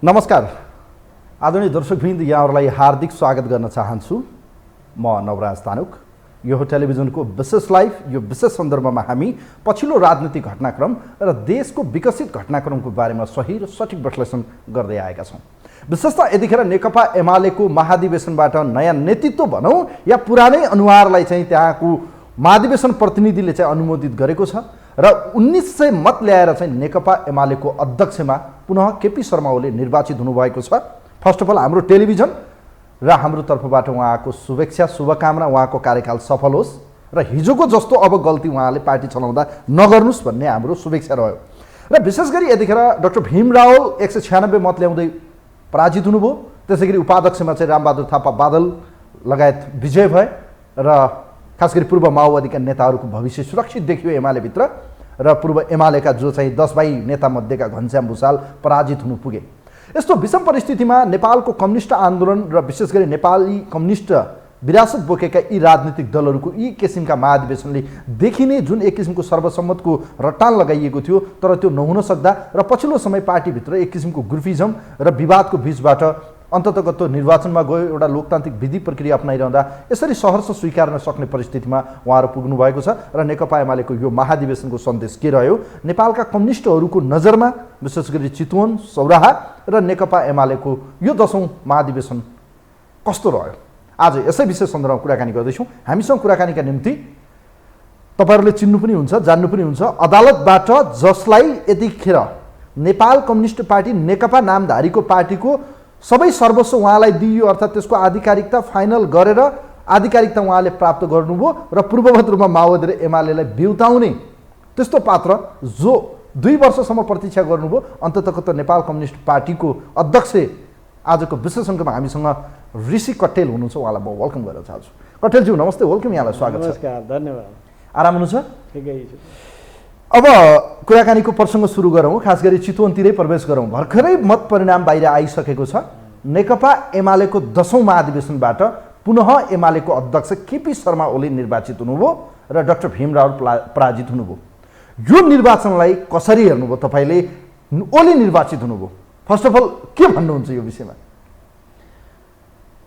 नमस्कार आदरणीय दर्शकवृन्द, यहाँहरूलाई हार्दिक स्वागत गर्न चाहन्छु। म नवराज तानुक। यो टेलिभिजनको विशेष लाइभ, यो विशेष सन्दर्भमा हामी पछिल्लो राजनीतिक घटनाक्रम र देशको विकसित घटनाक्रमको बारेमा सही र सठिक विश्लेषण गर्दै आएका छौँ। विशेषतः यतिखेर नेकपा एमालेको महाधिवेशनबाट नयाँ नेतृत्व भनौँ या पुरानै अनुहारलाई चाहिँ त्यहाँको महाधिवेशन प्रतिनिधिले चाहिँ अनुमोदित गरेको छ र 1900 मत ल्याएर चाहिँ नेकपा एमालेको अध्यक्षमा पुनः केपी शर्मा ओली निर्वाचित हुनुभएको छ। फर्स्ट अफ अल हाम्रो टेलिभिजन र हाम्रो तर्फबाट उहाँको शुभेच्छा, शुभकामना, उहाँको कार्यकाल सफल होस् र हिजोको जस्तो अब गल्ती उहाँले पार्टी चलाउँदा नगर्नुस् भन्ने हाम्रो शुभेच्छा रह्यो। र विशेष गरी यतिखेर डाक्टर भीम रावल 196 मत ल्याउँदै पराजित हुनुभयो। त्यसै गरी उपाध्यक्षमा चाहिँ रामबहादुर थापा बादल लगायत विजय भए र खास गरी पूर्व माओवादीका नेताहरूको भविष्य सुरक्षित देखियो एमालेभित्र र पूर्व एमालेका जो चाहिँ 10 नेता मध्येका घनश्याम भुसाल पराजित हुनु पुगे। यस्तो विषम परिस्थितिमा नेपालको कम्युनिस्ट आन्दोलन र विशेष गरी नेपाली कम्युनिस्ट विरासत बोकेका यी राजनीतिक दलहरूको यी किसिमका महाधिवेशनले देखिने जुन एक किसिमको सर्वसम्मतको रटान लगाइएको थियो, तर त्यो नहुन सक्दा र पछिल्लो समय पार्टीभित्र एक किसिमको ग्रुपिजम र विवादको बीचबाट अन्ततगत निर्वाचनमा गयो। एउटा लोकतान्त्रिक विधि प्रक्रिया अपनाइरहँदा यसरी सहर्ष स्वीकार नसक्ने परिस्थितिमा उहाँहरू पुग्नु भएको छ र नेकपा एमालेको यो महाधिवेशनको सन्देश के रह्यो, नेपालका कम्युनिस्टहरूको नजरमा विशेष गरी चितवन, सौराहा र नेकपा एमालेको यो 10औं महाधिवेशन कस्तो रह्यो, आज यसै विषय सन्दर्भमा कुराकानी गर्दैछौँ। हामीसँग कुराकानीका निम्ति तपाईँहरूले चिन्नु पनि हुन्छ, जान्नु पनि हुन्छ, अदालतबाट जसलाई यतिखेर नेपाल कम्युनिस्ट पार्टी नेकपा नामधारीको पार्टीको सबै सर्वस्व उहाँलाई दिइयो, अर्थात् त्यसको आधिकारिकता फाइनल गरेर आधिकारिकता उहाँले प्राप्त गर्नुभयो र पूर्ववत रूपमा माओवादी र एमालेलाई बिउताउने त्यस्तो पात्र जो 2 वर्षसम्म प्रतीक्षा गर्नुभयो, अन्ततगत नेपाल कम्युनिस्ट पार्टीको अध्यक्ष आजको विशेष अङ्कमा हामीसँग ऋषि कट्टेल हुनुहुन्छ। उहाँलाई म वेलकम गर्न चाहन्छु। कट्टेलज्यू नमस्ते, वेलकम, यहाँलाई स्वागत छ। नमस्कार, धन्यवाद। आराम हुनुहुन्छ? ठिकै छु। अब कुराकानीको प्रसङ्ग सुरु गरौँ, खास गरी चितवनतिरै प्रवेश गरौँ। भर्खरै मत परिणाम बाहिर आइसकेको छ। नेकपा एमालेको 10औं महाधिवेशनबाट पुनः एमालेको अध्यक्ष केपी शर्मा ओली निर्वाचित हुनुभयो र डाक्टर भीम रावल पराजित हुनुभयो। यो निर्वाचनलाई कसरी हेर्नुभयो तपाईँले? ओली निर्वाचित हुनुभयो, फर्स्ट अफ अल के भन्नुहुन्छ यो विषयमा?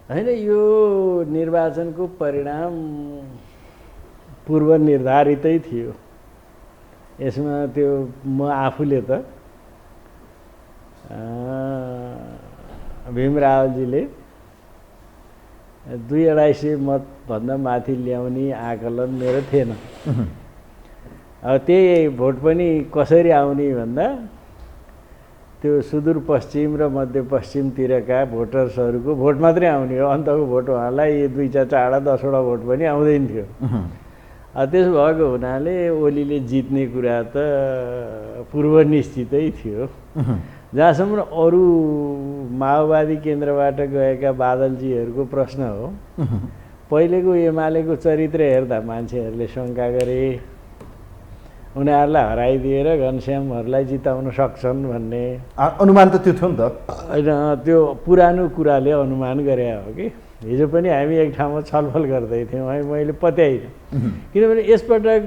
होइन, यो निर्वाचनको परिणाम पूर्व निर्धारितै थियो। यसमा त्यो म आफूले त भीम रावलजीले 200-250 मतभन्दा माथि ल्याउने आकलन मेरो थिएन। अब त्यही भोट पनि कसरी आउने भन्दा त्यो सुदूरपश्चिम र मध्यपश्चिमतिरका भोटर्सहरूको भोट मात्रै आउने हो, अन्तको भोट उहाँलाई 2-4 10वटा भोट पनि आउँदैन थियो। त्यसो भएको हुनाले ओलीले जित्ने कुरा त पूर्व निश्चितै थियो। जहाँसम्म अरू माओवादी केन्द्रबाट गएका बादलजीहरूको प्रश्न हो, पहिलेको एमालेको चरित्र हेर्दा मान्छेहरूले शङ्का गरे उनीहरूलाई हराइदिएर घनश्यामहरूलाई जिताउन सक्छन् भन्ने अनुमान त त्यो थियो नि त। होइन, त्यो पुरानो कुराले अनुमान गरे हो कि। हिजो पनि हामी एक ठाउँमा छलफल गर्दै थियौँ, मैले पत्याइनँ। किनभने यसपटक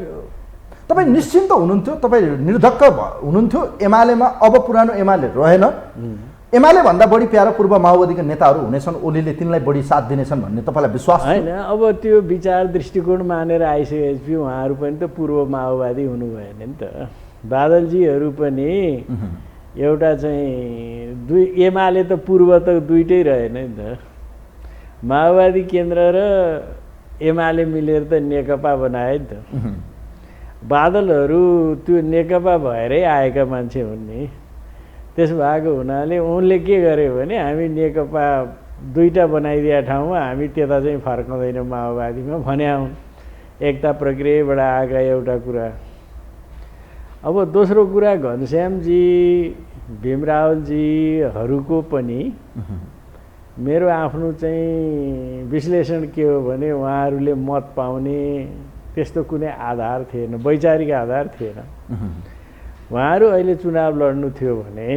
तपाईँ निश्चिन्त हुनुहुन्थ्यो, तपाईँ निर्धक्क हुनुहुन्थ्यो एमालेमा अब पुरानो एमाले रहेन, एमाले भन्दा बढी प्यारा पूर्व माओवादीका नेताहरू हुनेछन्, ओलीले तिनलाई बढी साथ दिनेछन् भन्ने तपाईँलाई विश्वास होइन? अब त्यो विचार दृष्टिकोण मानेर आइसकेपछि उहाँहरू पनि त पूर्व माओवादी हुनु भएन नि त। बादलजीहरू पनि एउटा चाहिँ एमाले त पूर्व त दुइटै रहेन नि त। माओवादी केन्द्र र एमाले मिलेर त नेकपा बनाए नि त। बादलहरू त्यो नेकपा भएरै आएका मान्छे हुन् नि। त्यसो भएको हुनाले उनले के गरे भने हामी नेकपा 2टा बनाइदिया ठाउँमा हामी त्यता चाहिँ फर्काउँदैनौँ माओवादीमा भने हुन्। एकता प्रक्रियाबाट आएका एउटा कुरा। अब दोस्रो कुरा, घनश्यामजी भीम रावलजीहरूको पनि मेरो आफ्नो चाहिँ विश्लेषण के हो भने उहाँहरूले मत पाउने त्यस्तो कुनै आधार थिएन, वैचारिक आधार थिएन। उहाँहरू अहिले चुनाव लड्नु थियो भने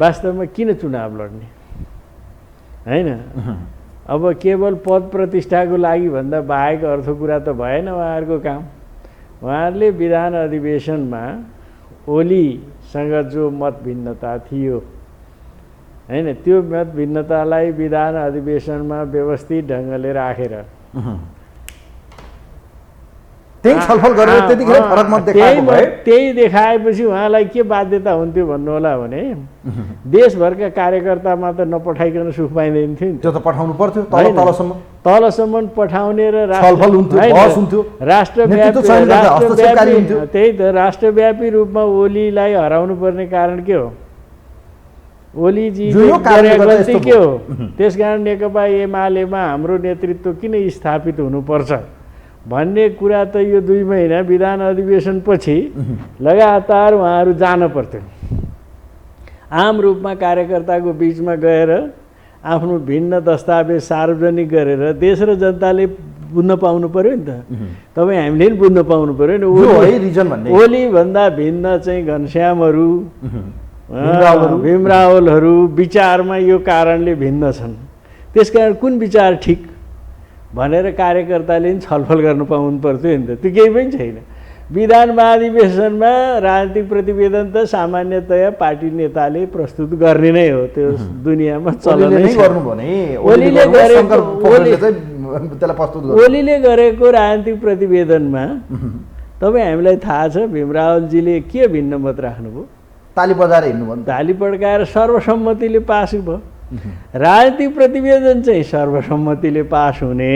वास्तवमा किन चुनाव लड्ने, होइन? अब केवल पद प्रतिष्ठाको लागि भन्दा बाहेक अर्थ कुरा त भएन उहाँहरूको काम। उहाँहरूले विधान अधिवेशनमा ओलीसँग जो मत भिन्नता थियो होइन त्यो मत भिन्नतालाई विधान अधिवेशनमा व्यवस्थित ढङ्गले राखेर त्यही छलफल गरेर त्यतिखेर फरक मत देखाएको भए त्यही देखाएपछि उहाँलाई के बाध्यता हुन्थ्यो भन्नु होला भने देशभरका कार्यकर्तामा त नपठाइकन सुख पाइँदैन थियो नि त्यो त पठाउनु पर्थ्यो तलसम्म पठाउने र छलफल हुन्थ्यो बहस हुन्थ्यो त्यही त राष्ट्रव्यापी रूपमा ओलीलाई हराउनु पर्ने कारण के हो ओलीजी गल्ती के हो त्यसकारण नेकपा एमालेमा हाम्रो नेतृत्व किन स्थापित हुनुपर्छ भन्ने कुरा त यो 2 महिना विधान अधिवेशनपछि लगातार उहाँहरू जान पर्थ्यो आम रूपमा कार्यकर्ताको बिचमा गएर आफ्नो भिन्न दस्तावेज सार्वजनिक गरेर देश र जनताले बुझ्न पाउनु पर्यो नि त तपाईँ हामीले पनि बुझ्न पाउनु पर्यो नि ओली भन्दा भिन्न चाहिँ घनश्यामहरू भीमरावलहरू विचारमा यो कारणले भिन्न छन् त्यसकारण कुन विचार ठिक भनेर कार्यकर्ताले पनि छलफल गर्नु पाउनु पर्थ्यो नि त त्यो केही पनि छैन विधान महाधिवेशनमा राजनीतिक प्रतिवेदन त सामान्यतया पार्टी नेताले प्रस्तुत गर्ने नै हो त्यो दुनियाँमा चलनै गर्नु भने ओलीले गरेको राजनीतिक प्रतिवेदनमा तपाईँ हामीलाई थाहा छ भीमरावलजीले के भिन्न मत राख्नुभयो ताली बजाएर हिँड्नुभयो ताली पड्काएर सर्वसम्मतिले पास भयो राजनीतिक प्रतिवेदन चाहिँ सर्वसम्मतिले पास हुने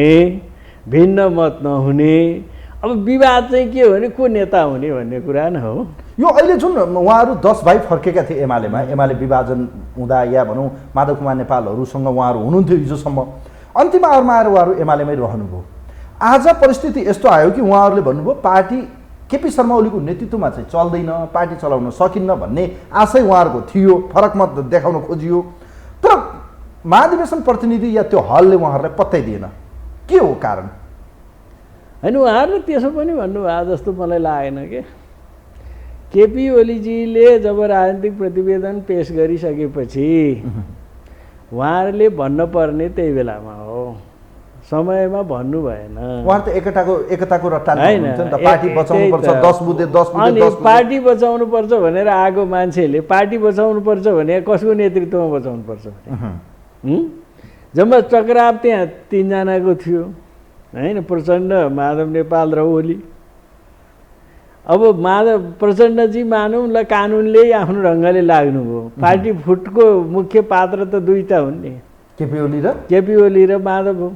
भिन्न मत नहुने अब विवाद चाहिँ के हो भने को नेता हुने भन्ने कुरा न हो यो अहिले जुन उहाँहरू 10 भाइ फर्केका थिए एमाले विभाजन हुँदा या भनौँ माधव कुमार नेपालहरूसँग उहाँहरू हुनुहुन्थ्यो हिजोसम्म अन्तिम आवरमा आएर उहाँहरू एमालेमै रहनुभयो आज परिस्थिति यस्तो आयो कि उहाँहरूले भन्नुभयो पार्टी केपी शर्मा ओलीको नेतृत्वमा चाहिँ चल्दैन पार्टी चलाउन सकिन्न भन्ने आशय उहाँहरूको थियो फरक मत देखाउन खोजियो तर महाधिवेशन प्रतिनिधि या त्यो हलले उहाँहरूलाई पत्तै दिएन के हो कारण होइन उहाँहरूले त्यसो पनि भन्नुभयो जस्तो मलाई लागेन के केपी ओलीजीले जब राजनीतिक प्रतिवेदन पेश गरिसकेपछि उहाँहरूले भन्नुपर्ने त्यही बेलामा हो समयमा भन्नु भएन उहाँ त एकताको रट्टा पार्टी बचाउनुपर्छ 10 बुँदे पार्टी बचाउनुपर्छ भनेर आएको मान्छेले पार्टी बचाउनुपर्छ भने कसको नेतृत्वमा बचाउनुपर्छ जम्मा टकराव त्यहाँ 3 जनाको थियो होइन प्रचण्ड माधव नेपाल र ओली अब प्रचण्डजी मानौँ ल कानुनले आफ्नो ढङ्गले लाग्नुभयो पार्टी फुटको मुख्य पात्र त 2टा हुन् नि केपी ओली र माधव हो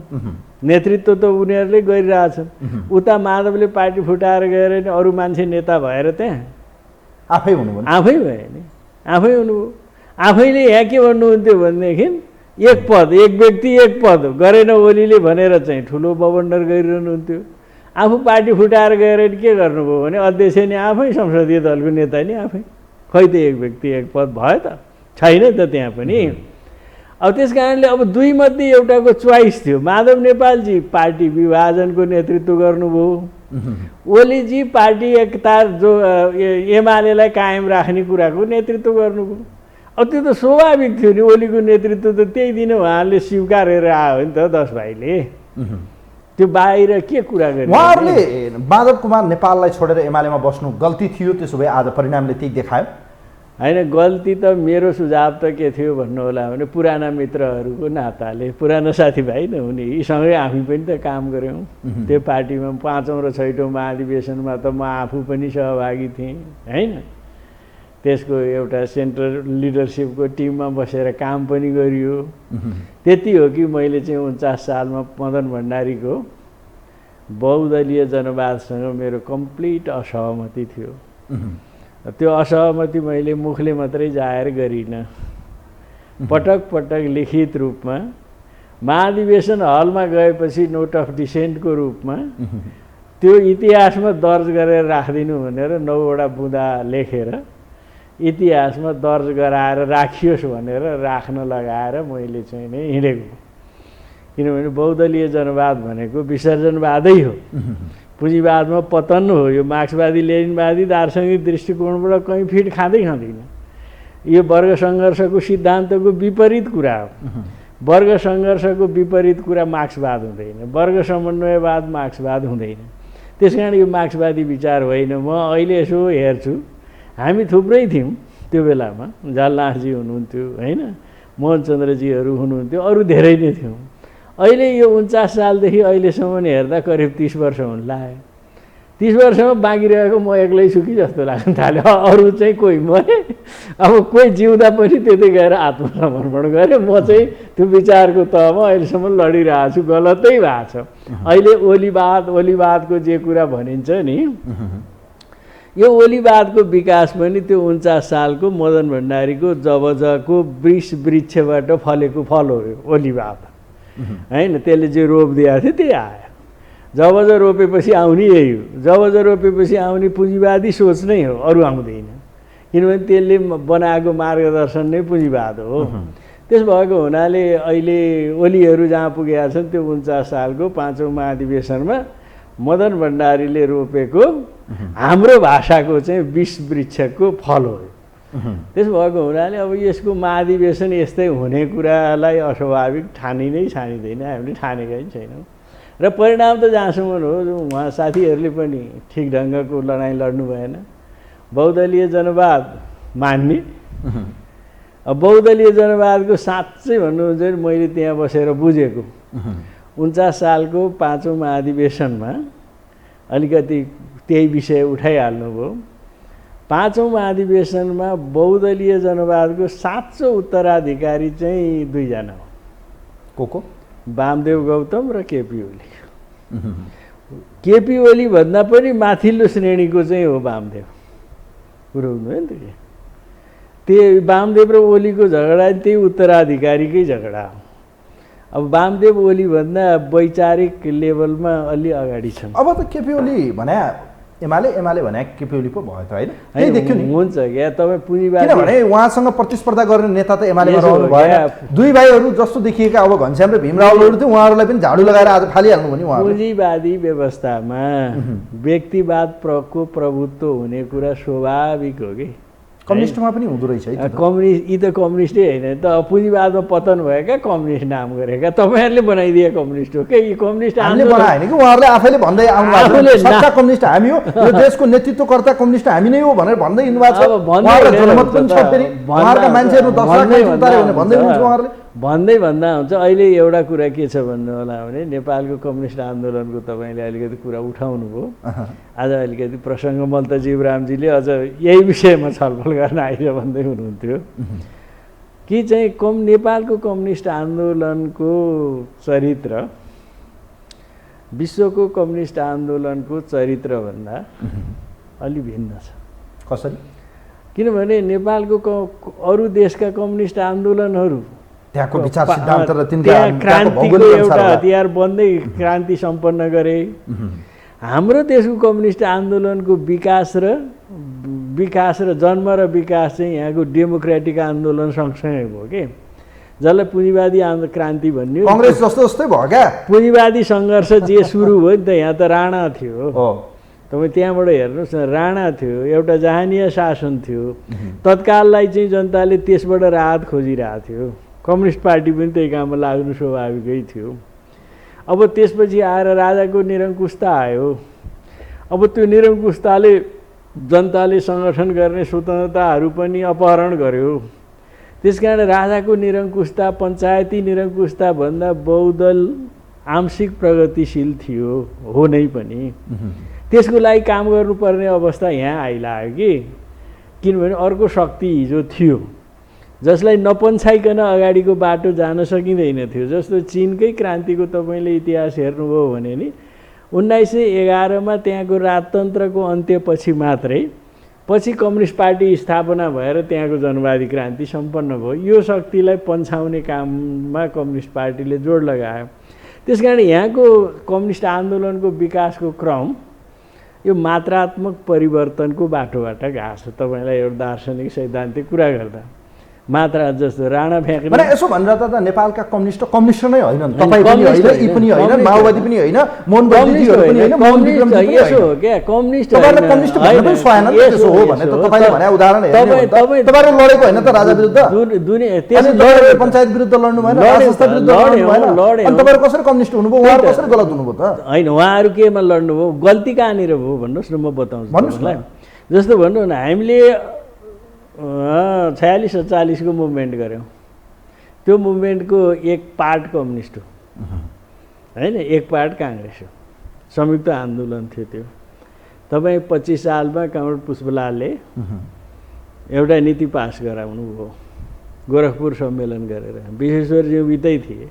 नेतृत्व त उनीहरूले गरिरहेछन् उता माधवले पार्टी फुटाएर गएर नि अरू मान्छे नेता भएर त्यहाँ आफै भए नि आफै हुनुभयो आफैले यहाँ के भन्नुहुन्थ्यो भनेदेखि एक व्यक्ति एक पद गरेन ओलीले भनेर चाहिँ ठुलो बवन्डर गरिरहनुहुन्थ्यो आफू पार्टी फुटाएर गएर के गर्नुभयो भने अध्यक्ष नि आफै संसदीय दलको नेता नि आफै खै त एक व्यक्ति एक पद भयो त छैन त त्यहाँ पनि अब त्यस कारणले अब 2 मध्ये एउटाको चोइस थियो माधव नेपालजी पार्टी विभाजनको नेतृत्व गर्नुभयो ओलीजी पार्टी एकता जो एमालेलाई कायम राख्ने कुराको नेतृत्व गर्नुभयो अब त्यो त स्वाभाविक थियो नि ओलीको नेतृत्व त त्यही दिन उहाँले स्वीकारेर आयो नि त 10 भाइले त्यो बाहिर के कुरा गरे उहाँहरूले माधव कुमार नेपाललाई छोडेर एमालेमा बस्नु गल्ती थियो त्यसो भए आज परिणामले त्यही देखायो होइन गल्ती त मेरो सुझाव त के थियो भन्नु होला भने पुराना मित्रहरूको नाताले पुराना साथीभाइ न हुने यीसँगै आफै पनि त काम गऱ्यौँ त्यो पार्टीमा 5औं र 6औं महाधिवेशनमा त म आफू पनि सहभागी थिएँ होइन त्यसको एउटा सेन्ट्रल लिडरसिपको टिममा बसेर काम पनि गरियो त्यति हो कि मैले चाहिँ 49 सालमा मदन भण्डारीको बहुदलीय जनवादसँग मेरो कम्प्लिट असहमति थियो त्यो असहमति मैले मुखले मात्रै जाहेर गरिनँ पटक पटक लिखित रूपमा महाधिवेशन हलमा गएपछि नोट अफ डिसेन्टको रूपमा त्यो इतिहासमा दर्ज गरेर राखिदिनु भनेर 9वटा बुँदा लेखेर इतिहासमा दर्ज गराएर राखियोस् भनेर राख्न लगाएर मैले चाहिँ नै हिँडेको किनभने बहुदलीय जनवाद भनेको विसर्जनवादै हो पुँजीवादमा पतन हो यो मार्क्सवादी लेनिनवादी दार्शनिक दृष्टिकोणबाट कहीँ फिट खाँदैन यो वर्ग सङ्घर्षको सिद्धान्तको विपरीत कुरा हो वर्ग सङ्घर्षको विपरीत कुरा मार्क्सवाद हुँदैन वर्ग समन्वयवाद मार्क्सवाद हुँदैन त्यसकारण यो मार्क्सवादी विचार होइन म अहिले यसो हेर्छु हामी थुप्रै थियौँ त्यो बेलामा झलनाथजी हुनुहुन्थ्यो होइन मोहनचन्द्रजीहरू हुनुहुन्थ्यो, अरू धेरै नै थियौँ। अहिले यो 49 सालदेखि अहिलेसम्म हेर्दा करिब 30 वर्ष हुन लाग्यो। 30 वर्षमा बाँकी रहेको म एक्लै छु कि जस्तो लाग्न थाल्यो। अरू चाहिँ कोही मरे, अब कोही जिउँदा पनि त्यतै गएर आत्मसमर्पण गऱ्यो। म चाहिँ त्यो विचारको तहमा अहिलेसम्म लडिरहेको छु, गलतै भएको छ। अहिले ओलीवादको जे कुरा भनिन्छ नि, यो ओलीवादको विकास पनि त्यो 49 सालको मदन भण्डारीको जबजको वृक्षबाट फलेको फल हो यो ओलीवाद होइन। त्यसले जे रोप दिएको थियो त्यही आयो। जबज रोपेपछि आउने यही हो। जबज रोपेपछि आउने पुँजीवादी सोच नै हो, अरू आउँदैन। किनभने त्यसले बनाएको मार्गदर्शन नै पुँजीवाद हो। त्यस भएको हुनाले अहिले ओलीहरू जहाँ पुगेका छन् त्यो 49 सालको 5औं महाधिवेशनमा मदन भण्डारीले रोपेको हाम्रो भाषाको चाहिँ 20 वृक्षको फल हो। त्यस भएको हुनाले अब यसको महाधिवेशन यस्तै हुने कुरालाई अस्वाभाविक छानिँदैन, हामीले ठानेकै छैनौँ। र परिणाम त जहाँसम्म हो, उहाँ साथीहरूले पनि ठिक ढङ्गको लडाइँ लड्नु भएन। बहुदलीय जनवाद मान्ने, अब बहुदलीय जनवादको साँच्चै भन्नुहुन्छ भने मैले त्यहाँ बसेर बुझेको 49 सालको 5औं महाधिवेशनमा अलिकति त्यही विषय उठाइहाल्नुभयो। 5औं महाधिवेशनमा बहुदलीय जनवादको साँचो उत्तराधिकारी चाहिँ 2 जना हो। को? वामदेव गौतम र केपी ओली। केपी ओली भन्दा पनि माथिल्लो श्रेणीको चाहिँ हो वामदेव। कुरो हुनुभयो नि त। त्यो वामदेव र ओलीको झगडा त्यही उत्तराधिकारीकै झगडा हो। अब वामदेव ओली भन्दा वैचारिक लेभलमा अलि अगाडि छन्। अब त केपी ओली भने एमाले भने केपी ओली पो भयो त होइन? त्यही देख्यो नि। हुन्छ क्या, तपाईँ पुँजीवादी, किनभने उहाँसँग प्रतिस्पर्धा गर्ने नेता त एमालेमा रहनु भएन। 2 भाइहरू जस्तो देखिएका अब घनश्याम र भीमरावहरू थियो, उहाँहरूलाई पनि झाडु लगाएर आज फालिहाल्नु भयो नि उहाँहरू। पुँजीवादी व्यवस्थामा व्यक्तिवादको प्रभुत्व हुने कुरा स्वाभाविक हो कि। कम्युनिस्टमा पनि हुँदो रहेछ है। यी त कम्युनिस्टै होइन त। पुँजीवादमा पतन भएका कम्युनिस्ट नाम गरेका तपाईँहरूले बनाइदिए कम्युनिस्ट हो कि? यी कम्युनिस्ट हामीले बनाएन कि, उहाँहरूले आफैले भन्दै आउनु भएको छ। सच्चा कम्युनिस्ट हामी हो, यो देशको नेतृत्वकर्ता कम्युनिस्ट हामी नै हो भनेर भन्दै हिँड्नु भएको छ। उहाँहरूको जनमत पनि छ, फेरि उहाँहरूका मान्छेहरू 10 लाख उतारे भने भन्दै हुनुहुन्छ उहाँहरूले। भन्दा हुन्छ। अहिले एउटा कुरा के छ भन्नु होला भने, नेपालको कम्युनिस्ट आन्दोलनको तपाईँले अलिकति कुरा उठाउनु भयो। आज अलिकति प्रसङ्ग मल्त जीवरामजीले अझ यही विषयमा छलफल गर्न आइज भन्दै हुनुहुन्थ्यो कि चाहिँ नेपालको कम्युनिस्ट आन्दोलनको चरित्र विश्वको कम्युनिस्ट आन्दोलनको चरित्रभन्दा अलि भिन्न छ। कसरी? किनभने नेपालको अरू देशका कम्युनिस्ट आन्दोलनहरू त्यहाँको विचार सिद्धान्त र त्यहाँ क्रान्तिको एउटा हतियार बन्दै क्रान्ति सम्पन्न गरे। हाम्रो देशको कम्युनिस्ट आन्दोलनको विकास र जन्म र विकास चाहिँ यहाँको डेमोक्रेटिक आन्दोलन सँगसँगै भयो कि, जसलाई पुँजीवादी क्रान्ति भन्ने। कङ्ग्रेस जस्तै भयो क्या। पुँजीवादी सङ्घर्ष जे सुरु भयो नि त, यहाँ त राणा थियो। तपाईँ त्यहाँबाट हेर्नुहोस् न, राणा थियो, एउटा जहानीय शासन थियो। तत्काललाई चाहिँ जनताले त्यसबाट राहत खोजिरहेको थियो। कम्युनिस्ट पार्टी पनि त्यही काममा लाग्नु स्वाभाविकै थियो। अब त्यसपछि आएर राजाको निरङ्कुशता आयो। अब त्यो निरङ्कुशताले जनताले सङ्गठन गर्ने स्वतन्त्रताहरू पनि अपहरण गर्यो। त्यसकारण राजाको निरङ्कुशता, पञ्चायती निरङ्कुशता भन्दा बहुदल आंशिक प्रगतिशील थियो, हो नै पनि। त्यसको लागि काम गर्नुपर्ने अवस्था यहाँ आइलाग्यो कि, किनभने अर्को शक्ति हिजो थियो जसलाई नपन्छाइकन अगाडिको बाटो जान सकिँदैन थियो। जस्तो चिनकै क्रान्तिको तपाईँले इतिहास हेर्नुभयो भने नि 1911मा त्यहाँको राजतन्त्रको अन्त्यपछि मात्रै पछि कम्युनिस्ट पार्टी स्थापना भएर त्यहाँको जनवादी क्रान्ति सम्पन्न भयो। यो शक्तिलाई पन्छाउने काममा कम्युनिस्ट पार्टीले जोड लगायो। त्यसकारण यहाँको कम्युनिस्ट आन्दोलनको विकासको क्रम यो मात्रात्मक परिवर्तनको बाटोबाट गएको छ। तपाईँलाई एउटा दार्शनिक सैद्धान्तिक कुरा गर्दा मात्रा जस्तो राणा फ्याँक्ने भने यसो भनेर त नेपालका कम्युनिस्ट नै होइन, तपाईँ पनि होइन, यी पनि होइन, माओवादी पनि होइन, मोहन बन्टीजीहरू पनि होइन, मोहन विक्रमजी पनि यसो हो क्या कम्युनिस्ट तपाईहरुले कम्युनिस्ट भन्न पनि सकेन नि। त्यसो हो भने त तपाईले भने उदाहरण हेर्नु हो भने तपाईहरु लडेको हैन त राजा विरुद्ध, दुनिया त्यसले लडेर पञ्चायत विरुद्ध लड्नु भएन, राज संस्था विरुद्ध लड्नु भएन। अनि तपाईहरु कसरी कम्युनिस्ट हुनुभयो, उहाँहरु कसरी गलत हुनुभयो त? हैन, उहाँहरु केमा लड्नु भयो, गल्ती कहाँनिर भयो भन्नुस् न, म बताउँछु तपाईलाई। जस्तो भन्नु न, हामीले 46-47 को मुभमेन्ट गऱ्यौँ। त्यो मुभमेन्टको एक पार्ट कम्युनिस्ट हो होइन, एक पार्ट काङ्ग्रेस हो। संयुक्त आन्दोलन थियो त्यो। तपाईँ 25 सालमा कमरेड पुष्पलालले एउटा नीति पास गराउनु भयो गोरखपुर सम्मेलन गरेर, विश्वेश्वरज्यू बित्दै थिए।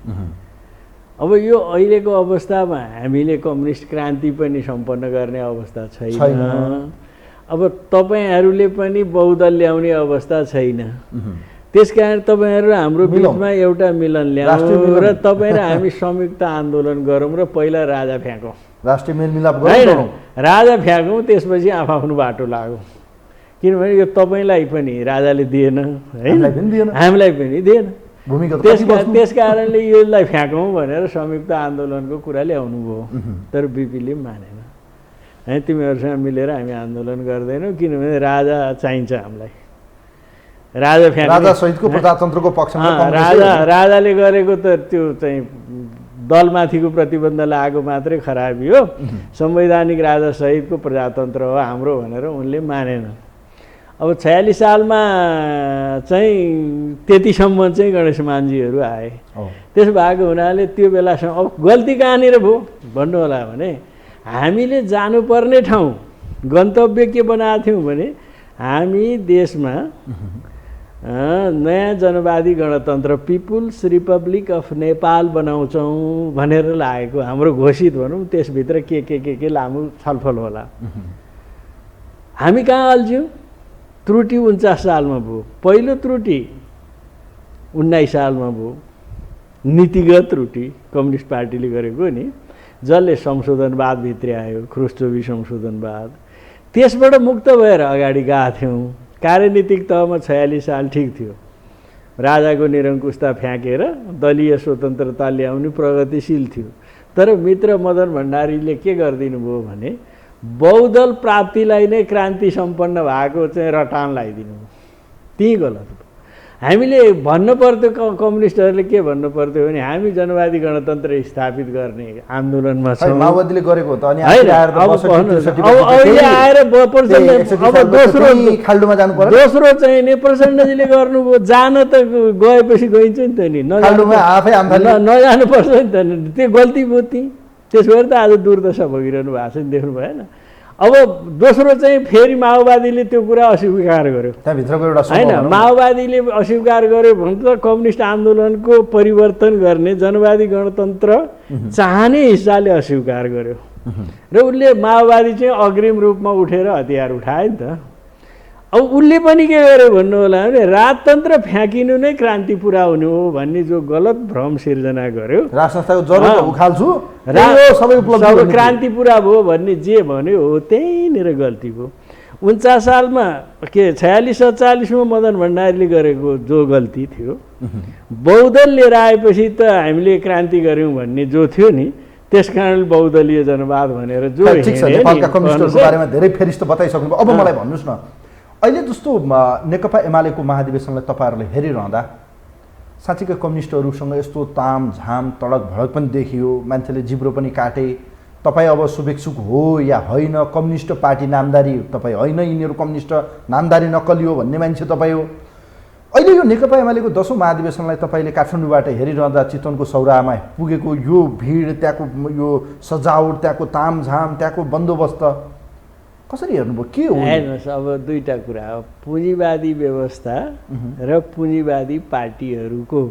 अब यो अहिलेको अवस्थामा हामीले कम्युनिस्ट क्रान्ति पनि सम्पन्न गर्ने अवस्था छैन। अब तपाईँहरूले पनि बहुदल ल्याउने अवस्था छैन। त्यसकारण तपाईँहरू हाम्रो बिचमा एउटा मिलन ल्याउँ र तपाईँ र हामी संयुक्त आन्दोलन गरौँ र पहिला राजा फ्याँकौँ, राष्ट्रिय मेलमिलाप होइन, राजा फ्याँकौँ, त्यसपछि आफ्नो बाटो लागौँ। किनभने यो तपाईँलाई पनि राजाले दिएन होइन, हामीलाई पनि दिएन। त्यस कारणले यसलाई फ्याँकौँ भनेर संयुक्त आन्दोलनको कुरा ल्याउनु भयो। तर बिपीले मानेन, है तिमीहरूसँग मिलेर हामी आन्दोलन गर्दैनौँ किनभने राजा चाहिन्छ हामीलाई। राजा सहितको प्रजातन्त्रको पक्षमा राजाले गरेको त त्यो चाहिँ दलमाथिको प्रतिबन्ध लागेको मात्रै खराबी हो, संवैधानिक राजा सहितको प्रजातन्त्र हो हाम्रो भनेर उनले मानेन। अब 46 सालमा चाहिँ त्यतिसम्म चाहिँ गणेश मानजीहरू आए। त्यसो भएको हुनाले त्यो बेलासम्म अब गल्ती कहाँनिर भयो भन्नु होला भने हामीले जानुपर्ने ठाउँ गन्तव्य के बनाएको थियौँ भने हामी देशमा नयाँ जनवादी गणतन्त्र पिपुल्स रिपब्लिक अफ नेपाल बनाउँछौँ भनेर लागेको हाम्रो घोषित भनौँ। त्यसभित्र के लामो छलफल होला। हामी कहाँ अल्झ्यौँ? त्रुटि 49 सालमा भयो, पहिलो त्रुटि 19 सालमा भयो, नीतिगत त्रुटि कम्युनिस्ट पार्टीले गरेको नि, जसले संशोधनवाद भित्र्यायो, ख्रुश्चोभी संशोधनवाद। त्यसबाट मुक्त भएर अगाडि गएका थियौँ। कार्यनीतिक तहमा 46 साल ठिक थियो, राजाको निरङ्कुशता फ्याँकेर दलीय स्वतन्त्रता ल्याउने प्रगतिशील थियो। तर मित्र मदन भण्डारीले के गरिदिनु भयो भने बहुदल प्राप्तिलाई नै क्रान्ति सम्पन्न भएको चाहिँ रटान लगाइदिनु भयो। त्यही गलत हो। हामीले भन्नु पर्थ्यो, कम्युनिस्टहरूले के भन्नु पर्थ्यो भने हामी जनवादी गणतन्त्र स्थापित गर्ने आन्दोलनमा छौँ। माओवादीले गरेको त अनि दोस्रो चाहिँ नि प्रचण्डजीले गर्नुभयो। जान त गएपछि गइन्छ नि त नि, नजानु पर्छ नि त नि, त्यो गल्ती भयो। त्यसो भएर त आज दुर्दशा भइरहनु भएको छ नि, देख्नु भएन। अब दोस्रो चाहिँ फेरि माओवादीले त्यो कुरा अस्वीकार गर्यो त्यहाँभित्रको एउटा होइन, माओवादीले अस्वीकार गर्यो भने त कम्युनिस्ट आन्दोलनको परिवर्तन गर्ने जनवादी गणतन्त्र चाहने हिस्साले अस्वीकार गर्यो र उसले माओवादी चाहिँ अग्रिम रूपमा उठेर हतियार उठायो नि त। अब उसले पनि के गर्यो भन्नु होला भने राजतन्त्र फ्याँकिनु नै क्रान्ति पुरा हुनु हो भन्ने जो गलत भ्रम सिर्जना गर्यो, सबै क्रान्ति पुरा भयो भन्ने जे भन्यो हो त्यहीँनिर गल्ती भयो। 49 सालमा के 46-47 मदन भण्डारीले गरेको जो गल्ती थियो, बहुदल लिएर आएपछि त हामीले क्रान्ति गऱ्यौँ भन्ने जो थियो नि, त्यस कारण बहुदलीय जनवाद भनेर जो नेपालका कम्युनिस्टहरूको बारेमा धेरै फेरिस्त बताइसक्नुभयो। अब मलाई भन्नुहोस् न, अहिले जस्तो नेकपा एमालेको महाधिवेशनलाई तपाईँहरूले हेरिरहँदा साँच्चीकै कम्युनिस्टहरूसँग यस्तो तामझाम तडक भडक पनि देखियो, मान्छेले जिब्रो पनि काटे। तपाईँ अब शुभेच्छुक हो या होइन, कम्युनिस्ट पार्टी नामदारी तपाईँ होइन, यिनीहरू कम्युनिस्ट नामदारी नक्कली हो भन्ने मान्छे तपाईँ हो। अहिले यो नेकपा एमालेको 10औं महाधिवेशनलाई तपाईँले काठमाडौँबाट हेरिरहँदा चितवनको सौराहामा पुगेको यो भिड, त्यहाँको यो सजावट, त्यहाँको तामझाम, त्यहाँको बन्दोबस्त कसरी हेर्नुभयो? के हो? हेर्नुहोस्, अब दुईवटा कुरा हो। पुँजीवादी व्यवस्था र पुँजीवादी पार्टीहरूको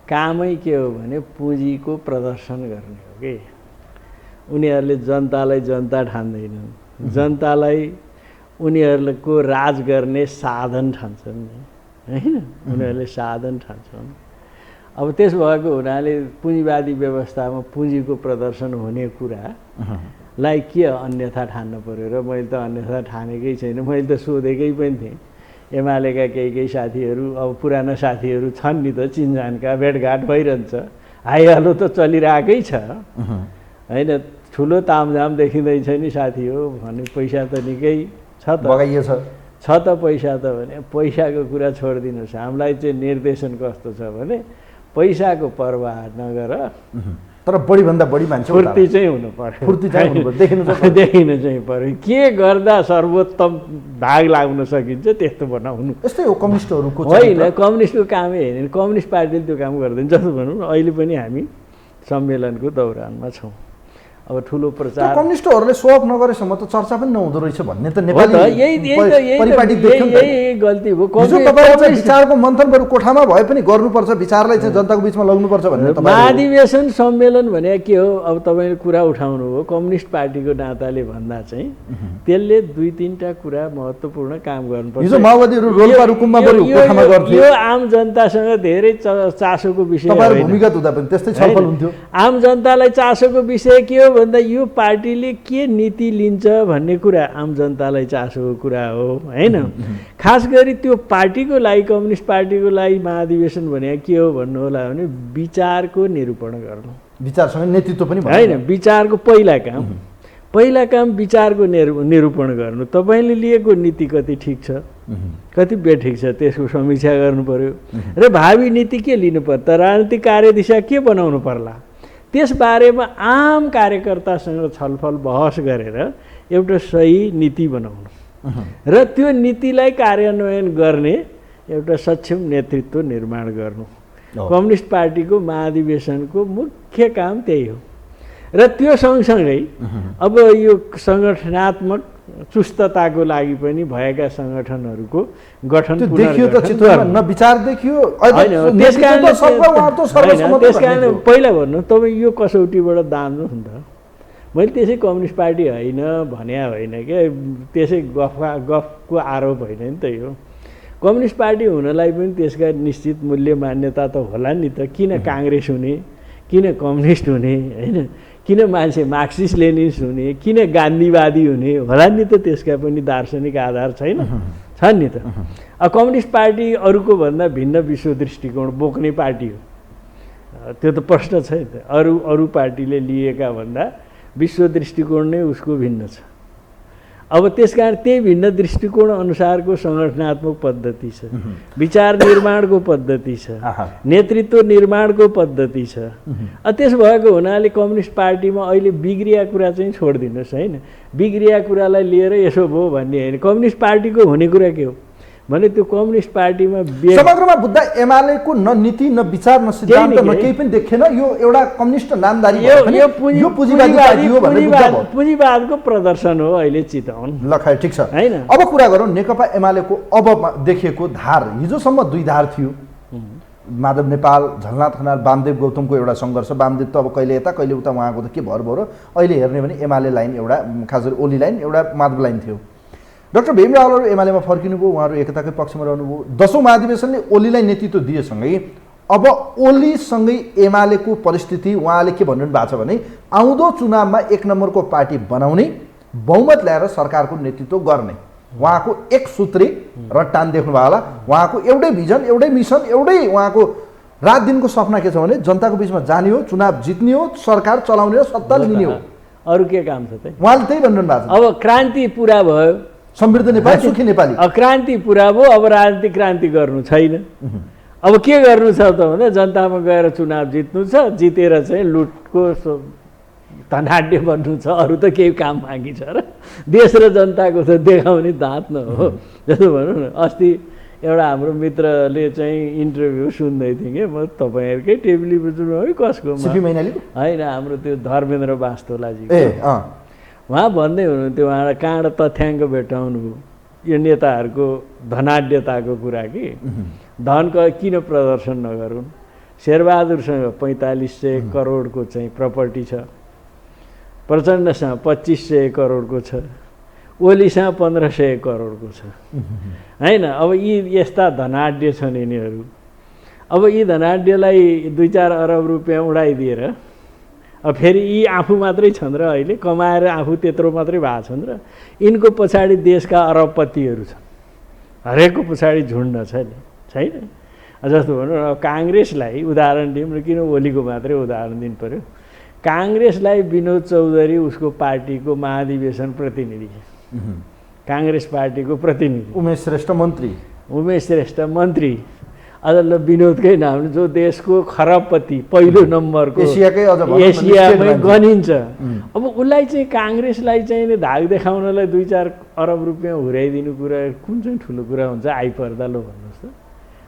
कामै के हो भने पुँजीको प्रदर्शन गर्ने हो कि। उनीहरूले जनतालाई जनता ठान्दैनन्, जनतालाई उनीहरूको राज गर्ने साधन ठान्छन् होइन, उनीहरूले साधन ठान्छन्। अब त्यसो भएको हुनाले पुँजीवादी व्यवस्थामा पुँजीको प्रदर्शन हुने कुरालाई के अन्यथा ठान्नु पर्यो र मैले त अन्यथा ठानेकै छैन। मैले त सोधेकै पनि थिएँ, एमालेका केही साथीहरू, अब पुराना साथीहरू छन् नि त, चिनजानका, भेटघाट भइरहन्छ, हाइहालो त चलिरहेकै छ होइन। ठुलो तामझाम देखिँदैछ नि साथी हो भने पैसा त निकै छ त, बगाइएछ छ त पैसा त भने पैसाको कुरा छोडिदिनुहोस्। हामीलाई चाहिँ निर्देशन कस्तो छ भने पैसाको परवाह नगर, तर बढीभन्दा बढी मान्छे फुर्ती चाहिँ हुनु पर्यो, फुर्ती चाहिँ हुनु पर्यो, देखिनु चाहिँ पर्यो। के गर्दा सर्वोत्तम भाग लाग्न सकिन्छ त्यस्तो बनाउनु। यस्तै हो कम्युनिस्टहरूको होइन, कम्युनिस्टको कामै होइन, कम्युनिस्ट पार्टीले त्यो काम गर्दैन। जस्तो भनौँ न, अहिले पनि हामी सम्मेलनको दौरानमा छौँ। अब ठुलो प्रचार कम्युनिस्टहरूले सोअप नगरेसम्म त चर्चा पनि नहुँदो रहेछ भन्ने त नेपाली यही गल्ती हो। विचारको मन्थन बरु कोठामा भए पनि गर्नुपर्छ, विचारलाई चाहिँ जनताको बिचमा लग्नुपर्छ भन्ने महाधिवेशन सम्मेलन भने के हो? अब तपाईँले कुरा उठाउनु हो, कम्युनिस्ट पार्टीको नाताले भन्दा चाहिँ त्यसले 2-3टा कुरा महत्त्वपूर्ण काम गर्नुपर्छ। यो आम जनतासँग धेरै चासोको विषय भूमिगत हुँदा पनि त्यस्तै छलफल हुन्थ्यो। आम जनतालाई चासोको विषय के हो भन्दा यो पार्टीले के नीति लिन्छ भन्ने कुरा आम जनतालाई चासोको कुरा हो, होइन? खास गरी त्यो पार्टीको लागि, कम्युनिस्ट पार्टीको लागि महाधिवेशन भने के हो भन्नु होला भने विचारको निरूपण गर्नु, विचारसँग नेतृत्व पनि होइन। विचारको पहिला काम विचारको निरूपण गर्नु। तपाईँले लिएको नीति कति ठिक छ, कति बेठिक छ, त्यसको समीक्षा गर्नु पर्यो र भावी नीति के लिनु पर्छ, राजनीतिक कार्यदिशा के बनाउनु पर्ला, त्यसबारेमा आम कार्यकर्तासँग छलफल बहस गरेर एउटा सही नीति बनाउनु र त्यो नीतिलाई कार्यान्वयन गर्ने एउटा सक्षम नेतृत्व निर्माण गर्नु कम्युनिस्ट पार्टीको महाधिवेशनको मुख्य काम त्यही हो। र त्यो सँगसँगै अब यो सङ्गठनात्मक चुस्तताको लागि पनि भएका सङ्गठनहरूको गठन विचार देखियो। त्यसकारण पहिला भन्नु तपाईँ यो कसौटीबाट दान्नु नि त। मैले त्यसै कम्युनिस्ट पार्टी होइन भने होइन क्या, त्यसै गफको आरोप होइन नि त। यो कम्युनिस्ट पार्टी हुनलाई पनि त्यसका निश्चित मूल्य मान्यता त होला नि त। किन काङ्ग्रेस हुने, किन कम्युनिस्ट हुने, होइन? किन मान्छे मार्क्सिस्ट लेनिस्ट हुने, किन गान्धीवादी हुने होला नि त। त्यसका पनि दार्शनिक आधार छैन, छन् नि त। कम्युनिस्ट पार्टी अरूको भन्दा भिन्न विश्व दृष्टिकोण बोक्ने पार्टी हो, त्यो त प्रश्न छैन। अरू पार्टीले लिएका भन्दा विश्व दृष्टिकोण नै उसको भिन्न छ। अब त्यसकारण त्यही भिन्न दृष्टिकोण अनुसारको सङ्गठनात्मक पद्धति छ, विचार निर्माणको पद्धति छ, नेतृत्व निर्माणको पद्धति छ। त्यसो भएको हुनाले कम्युनिस्ट पार्टीमा अहिले बिग्रिया कुरा चाहिँ छोडिदिनुहोस्, होइन? बिग्रिया कुरालाई लिएर यसो भयो भन्ने होइन। कम्युनिस्ट पार्टीको हुने कुरा के हो भने त्यो कम्युनिस्ट पार्टीमा समग्रमा बुझ्दा एमालेको न नीति न विचार न सिद्धान्त न केही पनि देखेन। यो एउटा कम्युनिस्ट नामदारी पुँजीवादको प्रदर्शन हो अहिले चितवन। ल खै ठिक छ, हैन? अब कुरा गरौँ नेकपा एमालेको अब देखिएको धार। हिजोसम्म 2 धार थियो, माधव नेपाल, झलनाथ खनाल, वामदेव गौतमको एउटा सङ्घर्ष। वामदेव त अब कहिले यता कहिले उता, उहाँको त के भर भयो। अहिले हेर्ने भने एमाले लाइन एउटा, खास गरी ओली लाइन, एउटा माधव लाइन थियो। डाक्टर भीम रावलहरू एमालेमा फर्किनुभयो, उहाँहरू एकताकै पक्षमा रहनुभयो। 10औं महाधिवेशनले ओलीलाई नेतृत्व दिएसँगै अब ओलीसँगै एमालेको परिस्थिति उहाँले के भन्नु भएको छ भने आउँदो चुनावमा 1 नम्बरको पार्टी बनाउने, बहुमत ल्याएर सरकारको नेतृत्व गर्ने उहाँको एक सूत्री रट्टान देख्नुभयो होला। उहाँको एउटै भिजन, एउटै मिसन, एउटै उहाँको रात दिनको सपना के छ भने जनताको बिचमा जाने हो, चुनाव जित्ने हो, सरकार चलाउने हो, सत्ता लिने हो। अरू के काम छ त? उहाँले त्यही भन्नु भएको छ। अब क्रान्ति पुरा भयो, समृद्ध नेपाल, सुखी नेपाली। क्रान्ति पुरा भयो, अब राजनीतिक क्रान्ति गर्नु छैन। अब के गर्नु छ त भने जनतामा गएर चुनाव जित्नु छ, जितेर चाहिँ लुटको धनाढ्य बन्नु छ। अरू त केही काम बाँकी छ र? देश र जनताको त देखाउने दाँत न हो। जस्तो भनौँ न, अस्ति एउटा हाम्रो मित्रले चाहिँ इन्टरभ्यू सुन्दै थिएँ कि म, तपाईँहरूकै टेलिभिजनमा है, कसको होइन, हाम्रो त्यो धर्मेन्द्र वास्तोलाजी। उहाँ भन्दै हुनुहुन्थ्यो, उहाँलाई कहाँबाट तथ्याङ्क भेटाउनु यो नेताहरूको धनाढ्यताको कुरा कि धनको किन प्रदर्शन नगरून्। शेरबहादुरसँग 4500 करोडको चाहिँ प्रपर्टी छ, प्रचण्डसँग 2500 करोडको छ, ओलीसँग 1500 करोडको छ, होइन? अब यी यस्ता धनाढ्य छन् यिनीहरू। अब यी धनाढ्यलाई 2-4 अरब रुपियाँ उडाइदिएर अब फेरि यी आफू मात्रै छन् र अहिले कमाएर आफू त्यत्रो मात्रै भएको छन् र यिनको पछाडि देशका अरबपतिहरू छन्। हरेकको पछाडि झुन्ड छ नि, छैन? जस्तो भनौँ अब काङ्ग्रेसलाई उदाहरण दिउँ र, किन ओलीको मात्रै उदाहरण दिनु पऱ्यो। काङ्ग्रेसलाई विनोद चौधरी उसको पार्टीको महाधिवेशन प्रतिनिधि, काङ्ग्रेस पार्टीको प्रतिनिधि, उमेश श्रेष्ठ मन्त्री। अझ ल विनोदकै नामले जो देशको खरबपति पहिलो नम्बरको एसियाकै अझ भनौँ न एसियामै स्टेट गनिन्छ। अब उसलाई चाहिँ काङ्ग्रेसलाई चाहिँ धाक देखाउनलाई 2-4 अरब रुपियाँ हुर्याइदिनु कुरा कुन चाहिँ ठुलो कुरा हुन्छ आइपर्दा लो भन्नुहोस् त।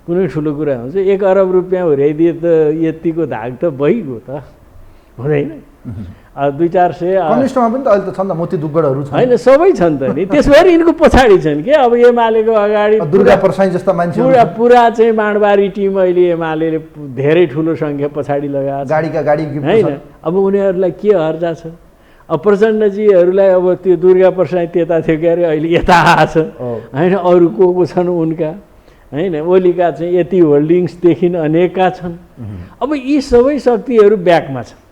कुनै ठुलो कुरा हुन्छ 1 अरब रुपियाँ हुर्याइदिए त यतिको धाक त भइगयो त हुँदैन। 2-4 सय कम्युनिस्टमा पनि त अहिले त छन् त मोती दुग्गडहरू छन् होइन सबै छन् त नि। त्यसभरि यिनको पछाडि छन् के अब एमालेको अगाडि दुर्गा प्रसाई जस्ता मान्छेहरू पुरा चाहिँ माडबारी टिम अहिले एमाले धेरै ठुलो सङ्ख्या पछाडि लगाएको छ गाडीका गाडी गिफ्ट होइन। अब उनीहरूलाई के हर्जा छ। अब प्रचण्डजीहरूलाई अब त्यो दुर्गा प्रसाई त्यता थियो के अरे अहिले यता आएछ होइन। अरू को छन् उनका होइन। ओलीका चाहिँ यति होल्डिङ्सदेखि अनेकका छन्। अब यी सबै शक्तिहरू ब्याकमा छन्।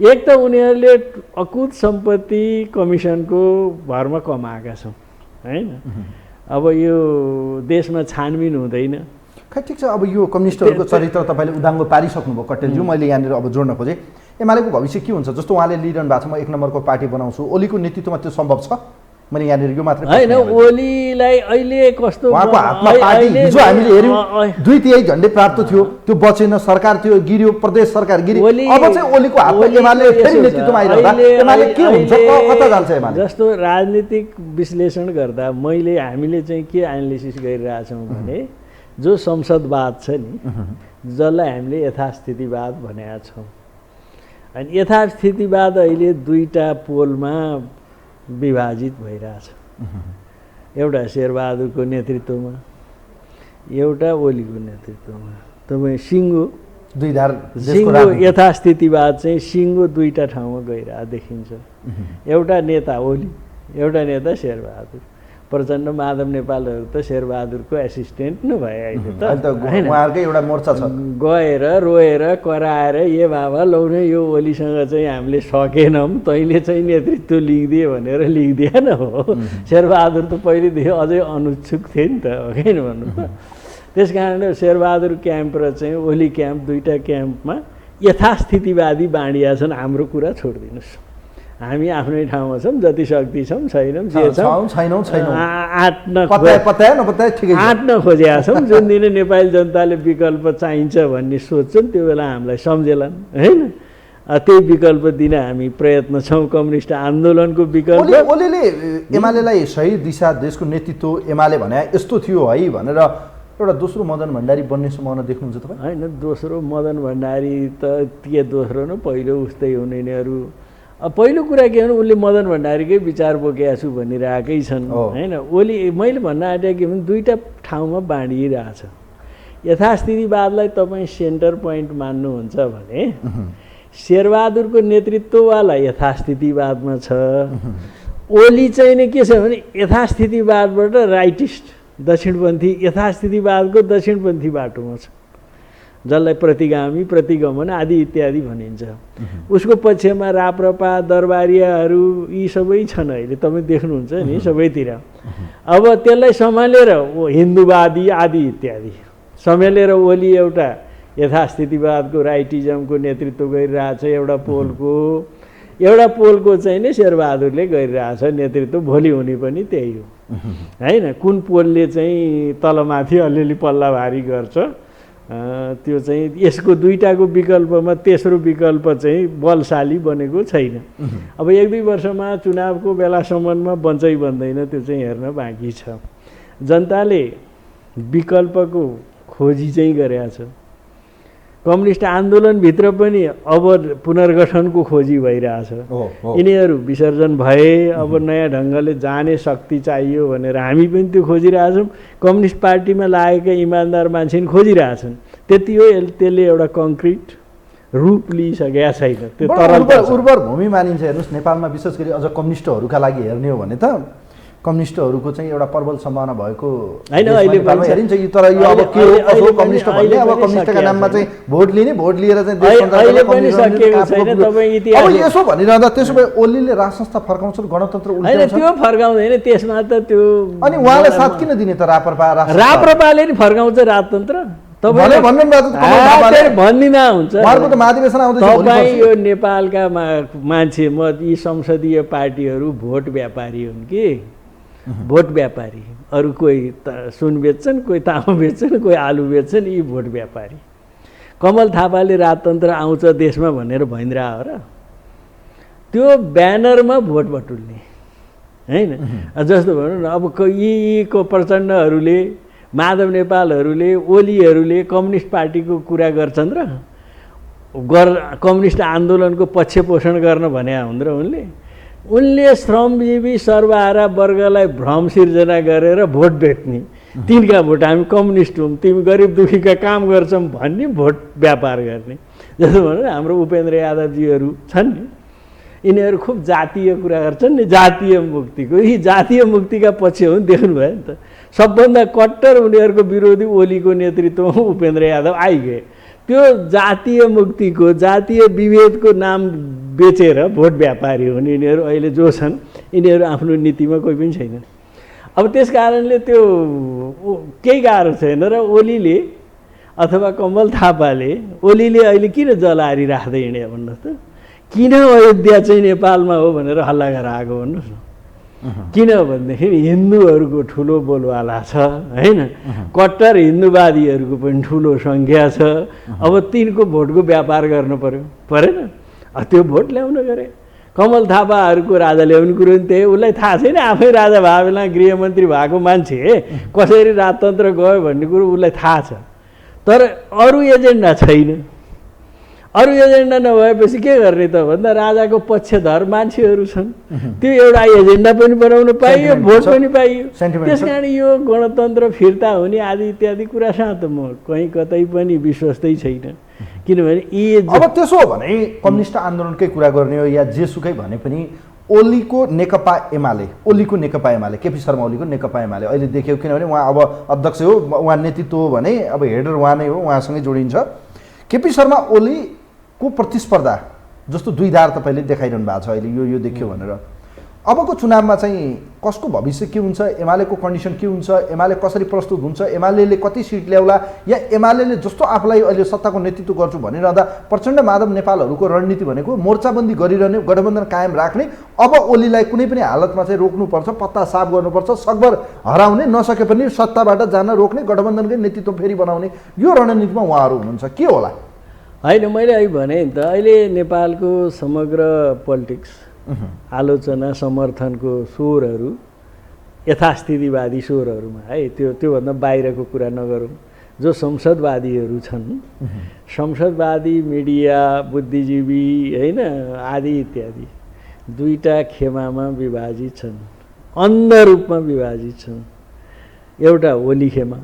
एक त उनीहरूले अकुत सम्पत्ति कमिसनको भरमा कमाएका छौँ होइन। अब यो देशमा छानबिन हुँदैन। खै ठिक छ। अब यो कम्युनिस्टहरूको चरित्र तपाईँले उदाङ्गो पारिसक्नुभयो कटेलज्यू। मैले यहाँनिर अब जोड्न खोजेँ एमालेको भविष्य के हुन्छ। जस्तो उहाँले लिइरहनु भएको छ म 1 नम्बरको पार्टी बनाउँछु, ओलीको नेतृत्वमा त्यो सम्भव छ? मैले यहाँनिर यो मात्रै होइन। ओलीलाई अहिले कस्तो उहाँको हातमा पार्टी हिजो हामीले हेऱ्यौँ 2/3 झन्डै प्राप्त थियो, त्यो बचेन, सरकार त्यो गिर्यो, प्रदेश सरकार गिर्यो। अब चाहिँ ओलीको हातमा एमाले फेरि नेतृत्वमा आइरहँदा एमाले के हुन्छ, कता जान्छ एमाले? जस्तो राजनीतिक विश्लेषण गर्दा हामीले चाहिँ के एनालिसिस गरिरहेछौँ भने जो संसदवाद छ नि जसलाई हामीले यथास्थितिवाद भनेका छौँ। अनि यथास्थितिवाद अहिले 2टा पोलमा विभाजित भइरहेछ। एउटा शेरबहादुरको नेतृत्वमा, एउटा ओलीको नेतृत्वमा। तपाईँ सिङ्गो यथास्थितिवाद चाहिँ सिङ्गो 2टा ठाउँमा गइरहेको देखिन्छ। एउटा नेता ओली, एउटा नेता शेरबहादुर। प्रचण्ड माधव नेपालहरू त शेरबहादुरको एसिस्टेन्ट नै भए अहिले त उहाँहरूकै एउटा मोर्चा छ। गएर रोएर कराएर ए बाबा लौ न यो ओलीसँग चाहिँ हामीले सकेनौँ, तैँले चाहिँ नेतृत्व लिइदिए भनेर लिइदिएन हो। शेरबहादुर त पहिलेदेखि अझै अनुत्सुक थिए नि त होइन भन्नु त। त्यस कारणले शेरबहादुर क्याम्प र चाहिँ ओली क्याम्प 2टा क्याम्पमा यथास्थितिवादी बाँडिया छन्। हाम्रो कुरा छोडिदिनुहोस्, हामी आफ्नै ठाउँमा छौँ, जति शक्ति छौँ छैनौँ, जे छौँ आँट्न खोजेका छौँ। जुन दिन नेपाली जनताले विकल्प चाहिन्छ भन्ने सोच्छन् त्यो बेला हामीलाई सम्झेलान् होइन। त्यही विकल्प दिन हामी प्रयत्न छौँ। कम्युनिस्ट आन्दोलनको विकल्प ओलीले एमालेलाई सही दिशा, देशको नेतृत्व एमाले भने यस्तो थियो है भनेर एउटा दोस्रो मदन भण्डारी बन्ने सम्भावना देख्नुहुन्छ तपाईँ? होइन, दोस्रो मदन भण्डारी त के दोस्रो न पहिलो उस्तै हुने यिनीहरू। पहिलो कुरा के भने उनले मदन भण्डारीकै विचार बोकेका छु भनिरहेकै छन् होइन। ओली मैले भन्न आँटेको के भने 2टा ठाउँमा बाँडिरहेछ। यथास्थितिवादलाई तपाईँ सेन्टर पोइन्ट मान्नुहुन्छ भने शेरबहादुरको नेतृत्ववाला यथास्थितिवादमा छ। ओली चाहिँ नि के छ भने यथास्थितिवादबाट राइटिस्ट दक्षिणपन्थी, यथास्थितिवादको दक्षिणपन्थी बाटोमा छ, जसलाई प्रतिगामी प्रतिगमन आदि इत्यादि भनिन्छ। उसको पक्षमा राप्रपा दरबारियाहरू यी सबै छन्। अहिले तपाईँ देख्नुहुन्छ नि सबैतिर। अब त्यसलाई सम्हालेर हिन्दूवादी आदि इत्यादि सम्हालेर ओली एउटा यथास्थितिवादको राइटिजमको नेतृत्व गरिरहेछ। एउटा पोलको चाहिँ नि शेरबहादुरले गरिरहेछ नेतृत्व। भोलि हुने पनि त्यही हो होइन। कुन पोलले चाहिँ तलमाथि अलिअलि पल्ला भारी गर्छ त्यो चाहिँ यसको 2टाको विकल्पमा तेस्रो विकल्प चाहिँ बलशाली बनेको छैन। अब 1-2 वर्षमा चुनावको बेलासम्ममा बन्छै बन्दैन त्यो चाहिँ हेर्न बाँकी छ। जनताले विकल्पको खोजी चाहिँ गरेका छ। कम्युनिस्ट आन्दोलनभित्र पनि अब पुनर्गठनको खोजी भइरहेछ। यिनीहरू विसर्जन भए अब नयाँ ढङ्गले जाने शक्ति चाहियो भनेर हामी पनि त्यो खोजिरहेछौँ। कम्युनिस्ट पार्टीमा लागेका इमान्दार मान्छे पनि खोजिरहेछन्। त्यति हो, त्यसले एउटा कङ्क्रिट रूप लिइसकेका छैन। त्यो उर्वर भूमि मानिन्छ। हेर्नुहोस् नेपालमा विशेष गरी अझ कम्युनिस्टहरूका लागि हेर्ने हो भने त कम्युनिस्टहरूको चाहिँ एउटा प्रबल सम्भावना भएको होइन अहिले हेरिन्छ। तर यो अब के हो कम्युनिस्ट भन्ने अब कम्युनिस्टका नाममा चाहिँ भोट लिने, भोट लिएर चाहिँ देश अहिले पनि सकिएको छैन। तपाईँ इतिहास अब यसो भनिरहँदा त्यसो भए ओलीले राज संस्था फर्काउँछ, गणतन्त्र उल्टाउँछ? त्यो फर्काउँदैन। त्यसमा त त्यो अनि उहाँलाई साथ किन दिने त? राप्रपाले नि फर्काउँछ राजतन्त्र। तपाईँ भन्दिनँ हुन्छ महाधिवेशन आउँदैछ। तपाईँ यो नेपालका मान्छे म यी संसदीय पार्टीहरू भोट व्यापारी हुन् कि भोट व्यापारी। अरू कोही सुन बेच्छन्, कोही तामा बेच्छन्, कोही आलु बेच्छन्, यी भोट व्यापारी। कमल थापाले राजतन्त्र आउँछ देशमा भनेर भइन्द्रा हो र, त्यो ब्यानरमा भोट बटुल्ने हैन। जस्तो भनौँ न, अब यीको प्रचण्डहरूले, माधव नेपालहरूले, ओलीहरूले कम्युनिस्ट पार्टीको कुरा गर्छन् र कम्युनिस्ट आन्दोलनको पक्ष पोषण गर्न भने हुन् र उनले श्रमजीवी सर्वहारा वर्गलाई भ्रम सिर्जना गरेर भोट बेच्ने, तिनका भोट हामी कम्युनिस्ट हौँ, तिमी गरिब दुखीका काम गर्छौँ भन्ने भोट व्यापार गर्ने। जस्तो भनौँ हाम्रो उपेन्द्र यादवजीहरू छन् नि, यिनीहरू खुब जातीय कुरा गर्छन् नि, जातीय मुक्तिको। यी जातीय मुक्तिका पछि हो नि, देख्नुभयो नि त। सबभन्दा कट्टर उनीहरूको विरोधी ओलीको नेतृत्वमा उपेन्द्र यादव आइगए। त्यो जातीय मुक्तिको, जातीय विभेदको नाम बेचेर भोट व्यापारी हुन् यिनीहरू। अहिले जो छन् यिनीहरू आफ्नो नीतिमा कोही पनि छैनन्। अब त्यस कारणले त्यो केही गाह्रो छैन र ओलीले अथवा कमल थापाले, ओलीले अहिले किन जलारी राख्दै हिँड्यो भन्नुहोस् त? किन अयोध्या चाहिँ नेपालमा हो भनेर हल्ला गरेर आएको भन्नुहोस् न? किनभनेदेखि हिन्दूहरूको ठुलो बोलवाला छ हैन, कट्टर हिन्दूवादीहरूको पनि ठुलो सङ्ख्या छ। अब तिनको भोटको व्यापार गर्नु परेन? त्यो भोट ल्याउन गरे। कमल थापाहरूको राजा ल्याउने कुरो नि त्यही, उसलाई थाहा छैन आफै राजा भए बेला गृहमन्त्री भएको मान्छे कसरी राजतन्त्र गयो भन्ने कुरो उसलाई थाहा छ। तर अरू एजेन्डा छैन। अरू एजेन्डा नभएपछि के गर्ने त भन्दा राजाको पक्षधर मान्छेहरू छन्, त्यो एउटा एजेन्डा पनि बनाउन पाइयो, भोट पनि पाइयो। त्यस कारण यो गणतन्त्र फिर्ता हुने आदि इत्यादि कुरासँग त म कहीँ कतै पनि विश्वस्तै छैन। किनभने यी अब त्यसो हो भने कम्युनिस्ट आन्दोलनकै कुरा गर्ने हो या जेसुकै भने पनि ओलीको नेकपा एमाले, ओलीको नेकपा एमाले, केपी शर्मा ओलीको नेकपा एमाले अहिले देखियो। किनभने उहाँ अब अध्यक्ष हो, उहाँ नेतृत्व हो भने अब हेडर उहाँ नै हो, उहाँसँगै जोडिन्छ। केपी शर्मा ओलीको प्रतिस्पर्धा जस्तो दुई धार तपाईँले देखाइरहनु भएको छ अहिले, यो देखियो भनेर। अबको चुनावमा चाहिँ कसको भविष्य के हुन्छ, एमालेको कन्डिसन के हुन्छ, एमाले कसरी प्रस्तुत हुन्छ, एमाले कति सिट ल्याउला, या एमाले जस्तो आफूलाई अहिले सत्ताको नेतृत्व गर्छु भनिरहँदा प्रचण्ड माधव नेपालहरूको रणनीति भनेको मोर्चाबन्दी गरिरहने, गठबन्धन कायम राख्ने। अब ओलीलाई कुनै पनि हालतमा चाहिँ रोक्नुपर्छ, पत्ता साफ गर्नुपर्छ, सकभर हराउने, नसके पनि सत्ताबाट जान रोक्ने, गठबन्धनकै नेतृत्व फेरि बनाउने, यो रणनीतिमा उहाँहरू हुनुहुन्छ। के होला? होइन, मैले अहिले भने नि त, अहिले नेपालको समग्र पोलिटिक्स आलोचना समर्थनको स्वरहरू यथास्थितिवादी स्वरहरूमा है, त्योभन्दा बाहिरको कुरा नगरौँ। जो संसदवादीहरू छन्, संसदवादी मिडिया, बुद्धिजीवी होइन आदि इत्यादि दुईटा खेमामा विभाजित छन्, अन्ध रूपमा विभाजित छन्। एउटा ओली खेमा,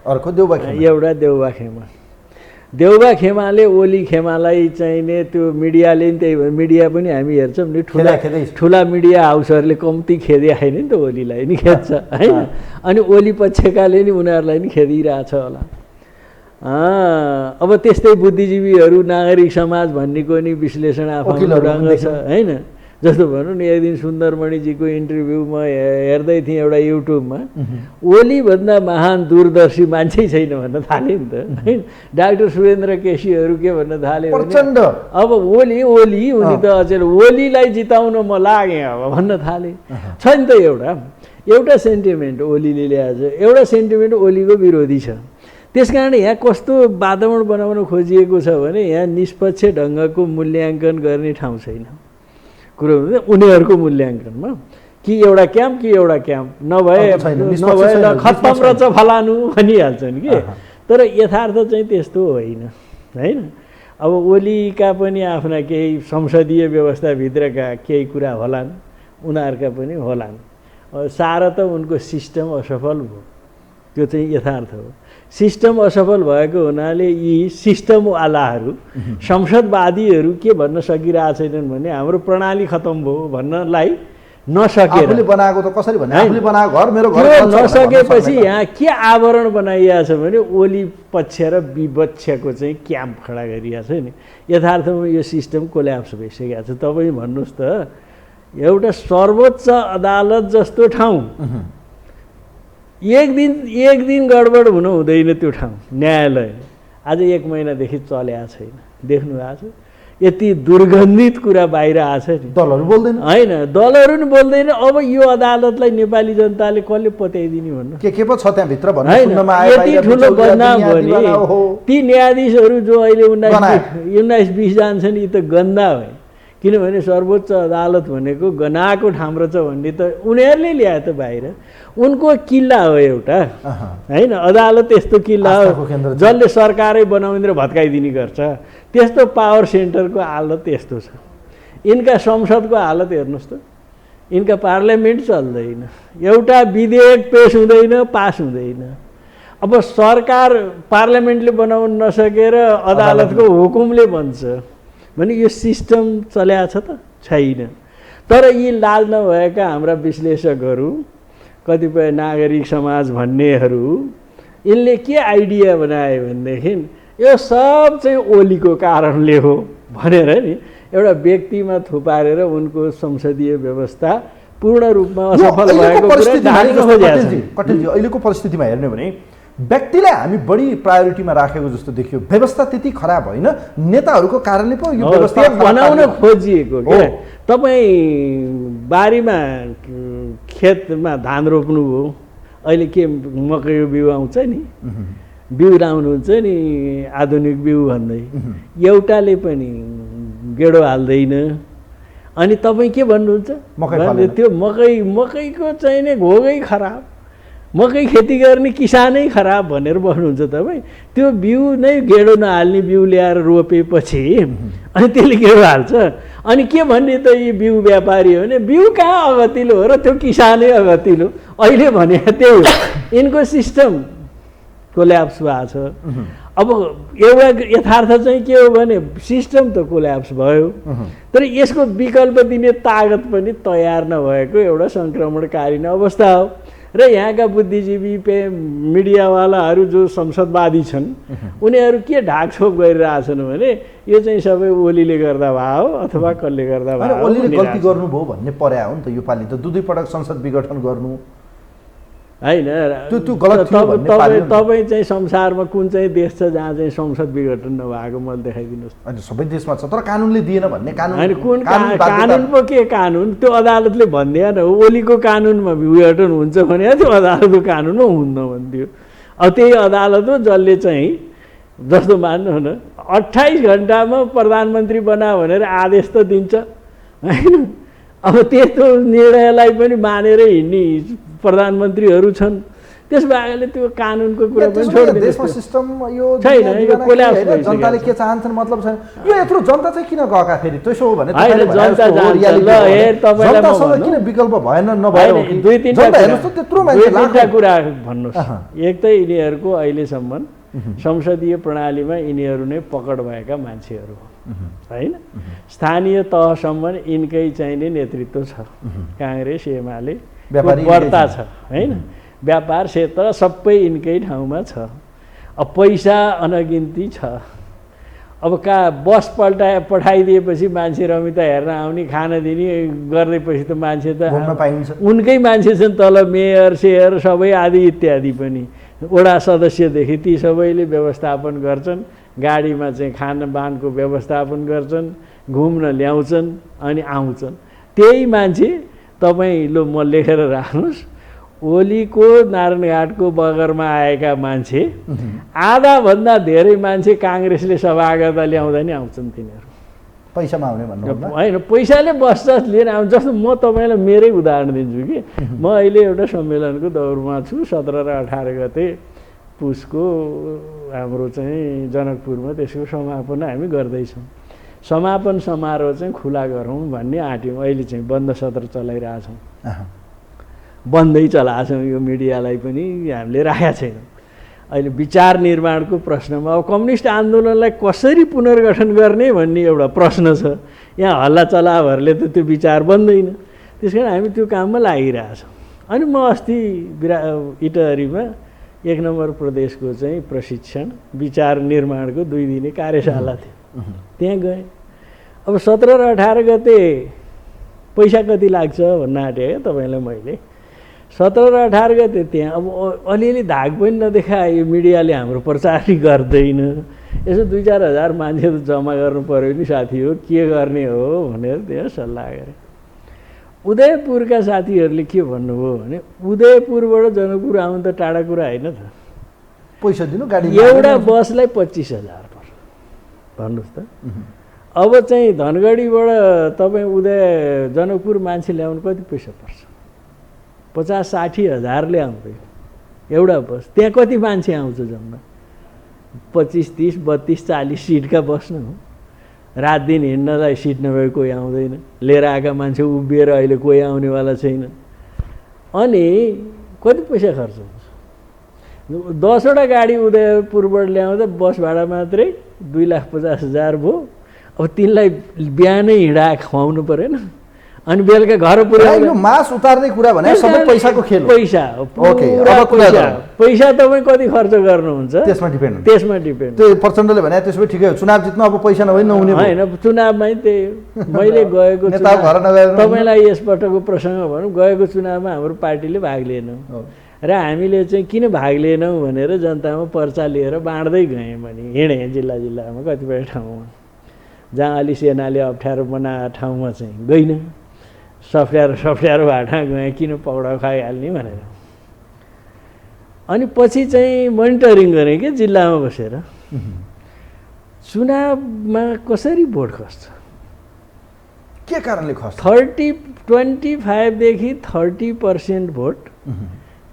अर्को देउबा खेमा। एउटा देउबा खेमा। देउबा खेमाले ओली खेमालाई चाहिने त्यो मिडियाले नि त्यही भयो, मिडिया पनि हामी हेर्छौँ नि, ठुला मिडिया हाउसहरूले कम्ती खेदिआएन नि त ओलीलाई नि खेद्छ होइन। अनि ओली पक्षकाले नि उनीहरूलाई नि खेदिरहेछ होला। अब त्यस्तै बुद्धिजीवीहरू, नागरिक समाज भन्नेको नि विश्लेषण आफ्नो ढङ्ग छ होइन। जस्तो भनौँ न, एक दिन सुन्दरमणिजीको इन्टरभ्यू म हेर्दै थिएँ एउटा युट्युबमा, ओलीभन्दा महान दूरदर्शी मान्छे छैन भन्न थाले नि त होइन। डाक्टर सुरेन्द्र केसीहरू के भन्न थाले भने अब ओली उनी त अचेल ओलीलाई जिताउन म लागेँ अब भन्न थाले। छ नि त एउटा सेन्टिमेन्ट ओलीले ल्याएछ, एउटा सेन्टिमेन्ट ओलीको विरोधी छ। त्यस कारण यहाँ कस्तो वातावरण बनाउन खोजिएको छ भने यहाँ निष्पक्ष ढङ्गको मूल्याङ्कन गर्ने ठाउँ छैन। कुरो उनीहरूको मूल्याङ्कनमा कि एउटा क्याम्प कि एउटा क्याम्प नभए खत्तम रहेछ फलानु भनिहाल्छन् कि। तर यथार्थ चाहिँ त्यस्तो होइन होइन। अब ओलीका पनि आफ्ना केही संसदीय व्यवस्थाभित्रका केही कुरा होलान्, उनीहरूका पनि होलान्। सारा त उनको सिस्टम असफल भयो, त्यो चाहिँ यथार्थ हो। सिस्टम असफल भएको हुनाले यी सिस्टमवालाहरू, संसदवादीहरू के भन्न सकिरहेछन् भने हाम्रो प्रणाली खत्तम भयो भन्नलाई नसकेर, आफूले बनाएको त कसरी भन्ने, आफूले बनाएको घर मेरो घर नसकेपछि यहाँ के आवरण बनाइएको छ भने ओली पक्ष र विपक्षको चाहिँ क्याम्प खडा गरिएको छ नि। यथार्थमा यो सिस्टम कोल्याप्स भइसकेको छ। तपाईँ भन्नुहोस् त, एउटा सर्वोच्च अदालत जस्तो ठाउँ एक दिन गडबड हुनु हुँदैन। त्यो ठाउँ न्यायालय आज 1 महिनादेखि चलेको छैन, देख्नु भएको छ। यति दुर्गन्धित कुरा बाहिर आछ नि, दलहरू बोल्दैन होइन, दलहरू नि बोल्दैन। अब यो अदालतलाई नेपाली जनताले कसले पत्याइदिने भन्नु? के पो छ त्यहाँभित्र भन्ने होइन, सुन्नमा आयो। यति ठुलो बदनाम हो नि। ती न्यायाधीशहरू जो अहिले 19-20 जान्छन्, यी त गन्दा भए। किनभने सर्वोच्च अदालत भनेको गनाएको ठाउँ रहेछ भन्ने त उनीहरूले ल्याए त बाहिर। उनको किल्ला हो एउटा, होइन, अदालत यस्तो किल्ला हो जसले सरकारै बनाउने र भत्काइदिने गर्छ। त्यस्तो पावर सेन्टरको हालत यस्तो छ। यिनका संसदको हालत हेर्नुहोस् त, यिनका पार्लियामेन्ट चल्दैन, एउटा विधेयक पेश हुँदैन, पास हुँदैन। अब सरकार पार्लियामेन्टले बनाउन नसकेर अदालतको हुकुमले बन्छ भने यो सिस्टम चल्या छ त? छैन। तर यी लाज नभएका हाम्रा विश्लेषकहरू, कतिपय नागरिक समाज भन्नेहरू, यिनले के आइडिया बनाए भनेदेखि यो सब चाहिँ ओलीको कारणले हो भनेर नि एउटा व्यक्तिमा थुपारेर उनको संसदीय व्यवस्था पूर्ण रूपमा असफल भएको कुरा ढाक्न खोजेको छ। कटेलजी, अहिलेको परिस्थितिमा हेर्ने हो भने व्यक्तिलाई हामी बढी प्रायोरिटीमा राखेको जस्तो देखियो। व्यवस्था त्यति खराब होइन, नेताहरूको कारणले पो यो व्यवस्था बनाउन खोजिएको क्या। तपाईँ बारीमा खेतमा धान रोप्नुभयो, अहिले के मकैको बिउ आउँछ नि, बिउ लाउनुहुन्छ नि आधुनिक बिउ भन्दै, एउटाले पनि गेडो हाल्दैन। अनि तपाईँ के भन्नुहुन्छ? त्यो मकैको चाहिँ नै घोगै खराब, मकै खेती गर्ने किसानै खराब भनेर बस्नुहुन्छ तपाईँ। त्यो बिउ नै गेडो नहाल्ने बिउ ल्याएर रोपेपछि अनि त्यसले गेडो हाल्छ। अनि के भन्ने त यी बिउ व्यापारी हो भने बिउ कहाँ अगतिलो हो र त्यो किसानै अगतिलो। अहिले भने त्यही हो, यिनको सिस्टम कोल्याप्स भएको छ। अब एउटा यथार्थ चाहिँ के हो भने सिस्टम त कोल्याप्स भयो, तर यसको विकल्प दिने तागत पनि तयार नभएको एउटा सङ्क्रमणकालीन अवस्था हो। र यहाँका बुद्धिजीवी मिडियावालाहरू जो संसदवादी छन्, उनीहरू के ढाकछोप गरिरहेछन् भने यो चाहिँ सबै ओलीले गर्दा भयो अथवा कसले गर्दा भयो। ओलीले गल्ती गर्नुभयो भन्ने पर्या हो नि त। योपालि त दुई पटक संसद विघटन गर्नु होइन। तपाईँ चाहिँ संसारमा कुन चाहिँ देश छ जहाँ चाहिँ संसद विघटन नभएको मैले देखाइदिनुहोस्। होइन, सबै देशमा छ, तर कानुनले दिएन भन्ने। होइन, कुन कानुन पो के कानुन? त्यो अदालतले भनिदिएन हो ओलीको कानुनमा विघटन हुन्छ भने त्यो अदालतको कानुनमा हुन्न भनिदियो। अब त्यही अदालत हो जसले चाहिँ जस्तो मान्नु न 28 घन्टामा प्रधानमन्त्री बना भनेर आदेश त दिन्छ, होइन? अब त्यस्तो निर्णयलाई पनि मानेर हिँड्ने प्रधानमन्त्रीहरू छन्। त्यस भएकाले त्यो कानुनको कुरा पनि छोड्दिनु। देशमा सिस्टम यो छैन, यो कोल्याप्स भइसक्यो। जनताले के चाहन्छन् मतलब छैन। यो यत्रो जनता चाहिँ किन गएका फेरि? त्यसो हो भने जनतासँग किन विकल्प भएन? नभएर दुई तिनवटा कुरा भन्नुहोस्। एक त यिनीहरूको अहिलेसम्म संसदीय प्रणालीमा यिनीहरू नै पकड भएका मान्छेहरू हो, होइन? स्थानीय तहसम्म यिनकै चाहिने नेतृत्व छ। काङ्ग्रेस एमाले बढ्ता छ, होइन? व्यापार क्षेत्र सबै यिनकै ठाउँमा छ। अब पैसा अनगिन्ती छ। अब बस पठाइदिएपछि मान्छे रमिता हेर्न आउने, खाना दिने गर्दैपछि त मान्छे त उनकै मान्छे छन् तल, मेयर सेयर सबै आदि इत्यादि पनि वडा सदस्यदेखि ती सबैले व्यवस्थापन गर्छन्। गाडीमा चाहिँ खानपानको व्यवस्थापन गर्छन्, घुम्न ल्याउँछन् अनि आउँछन्। त्यही मान्छे तपाईँ ल म लेखेर राख्नुहोस्, ओलीको नारायणघाटको बगरमा आएका मान्छे आधाभन्दा धेरै मान्छे काङ्ग्रेसले सभागता ल्याउँदा नि आउँछन्। तिनीहरू पैसामा आउने भन्नु होइन, पैसाले बस्छ लिएर आउँछ। जस्तो म तपाईँलाई मेरै उदाहरण दिन्छु कि म अहिले एउटा सम्मेलनको दौरमा छु। 17 र 18 गते पुसको हाम्रो चाहिँ जनकपुरमा त्यसको समापन हामी गर्दैछौँ। समापन समारोह चाहिँ खुला गरौँ भन्ने आँट्यौँ। अहिले चाहिँ बन्द सत्र चलाइरहेछौँ, बन्दै चलाएछौँ। यो मिडियालाई पनि हामीले राखेका छैनौँ। अहिले विचार निर्माणको प्रश्नमा अब कम्युनिस्ट आन्दोलनलाई कसरी पुनर्गठन गर्ने भन्ने एउटा प्रश्न छ। यहाँ हल्ला चलाभरले त त्यो विचार बन्दैन। त्यस कारण हामी त्यो काममा लागिरहेछौँ। अनि म अस्ति इटहरीमा 1 नम्बर प्रदेशको चाहिँ प्रशिक्षण विचार निर्माणको 2 दिने कार्यशाला थियो, त्यहाँ गएँ। अब 17 र 18 गते पैसा कति लाग्छ भन्न आँटेँ क्या तपाईँलाई मैले। 17 र 18 गते त्यहाँ अब अलिअलि धाग पनि नदेखाए। यो मिडियाले हाम्रो प्रचारै गर्दैन, यसो 2-4 हजार मान्छे त जम्मा गर्नु पऱ्यो नि साथी हो, के गर्ने हो भनेर त्यहाँ सल्लाह गरेँ। उदयपुरका साथीहरूले के भन्नुभयो भने उदयपुरबाट जनकपुर आउनु त टाढा कुरा होइन त, पैसा दिनु गाडी एउटा बसलाई 25,000 पर्छ भन्नुहोस् त। अब चाहिँ धनगढीबाट तपाईँ जनकपुर मान्छे ल्याउनु कति पैसा पर्छ? 50-60 हजारले आउँदैन एउटा बस। त्यहाँ कति मान्छे आउँछ जम्मा? 25, 30, 32, 40 सिटका बस न हो। रात दिन हिँड्नलाई सिट नभए कोही आउँदैन, लिएर आएका मान्छे उभिएर अहिले कोही आउनेवाला छैन। अनि कति पैसा खर्च हुन्छ? 10वटा गाडी उदयपुरबाट ल्याउँदा बस भाडा मात्रै 2,50,000 भयो। अब तिनलाई बिहानै हिँडा खुवाउनु परेन, अनि बेलुका घर पुर्याउनु। मास उतार्ने कुरा भने सबै पैसाको खेल हो। पैसा हो, पुरा पैसा। पैसा तपाईँ कति खर्च गर्नुहुन्छ त्यसमा डिपेन्ड। त्यो प्रचण्डले भने त्यसो भए ठिकै हो, चुनाव जित्नु अब पैसा नभए नहुने होइन। चुनावमै त्यही हो। मैले गएको तपाईँलाई यसपटकको प्रसङ्ग भनौँ, गएको चुनावमा हाम्रो पार्टीले भाग लिएन र हामीले चाहिँ किन भाग लिएनौँ भनेर जनतामा पर्चा लिएर बाँड्दै गएँ भने हिँडेँ जिल्लामा कतिपय ठाउँमा जहाँ अलि सेनाले अप्ठ्यारो बनाएको ठाउँमा चाहिँ गइनँ। सफ्ट्यारो भाटा गएँ, किन पौडा खाइहाल्ने भनेर। अनि पछि चाहिँ मोनिटरिङ गरेँ कि जिल्लामा बसेर चुनावमा कसरी भोट खस्छ, के कारणले खस्छ। 25देखि 30% भोट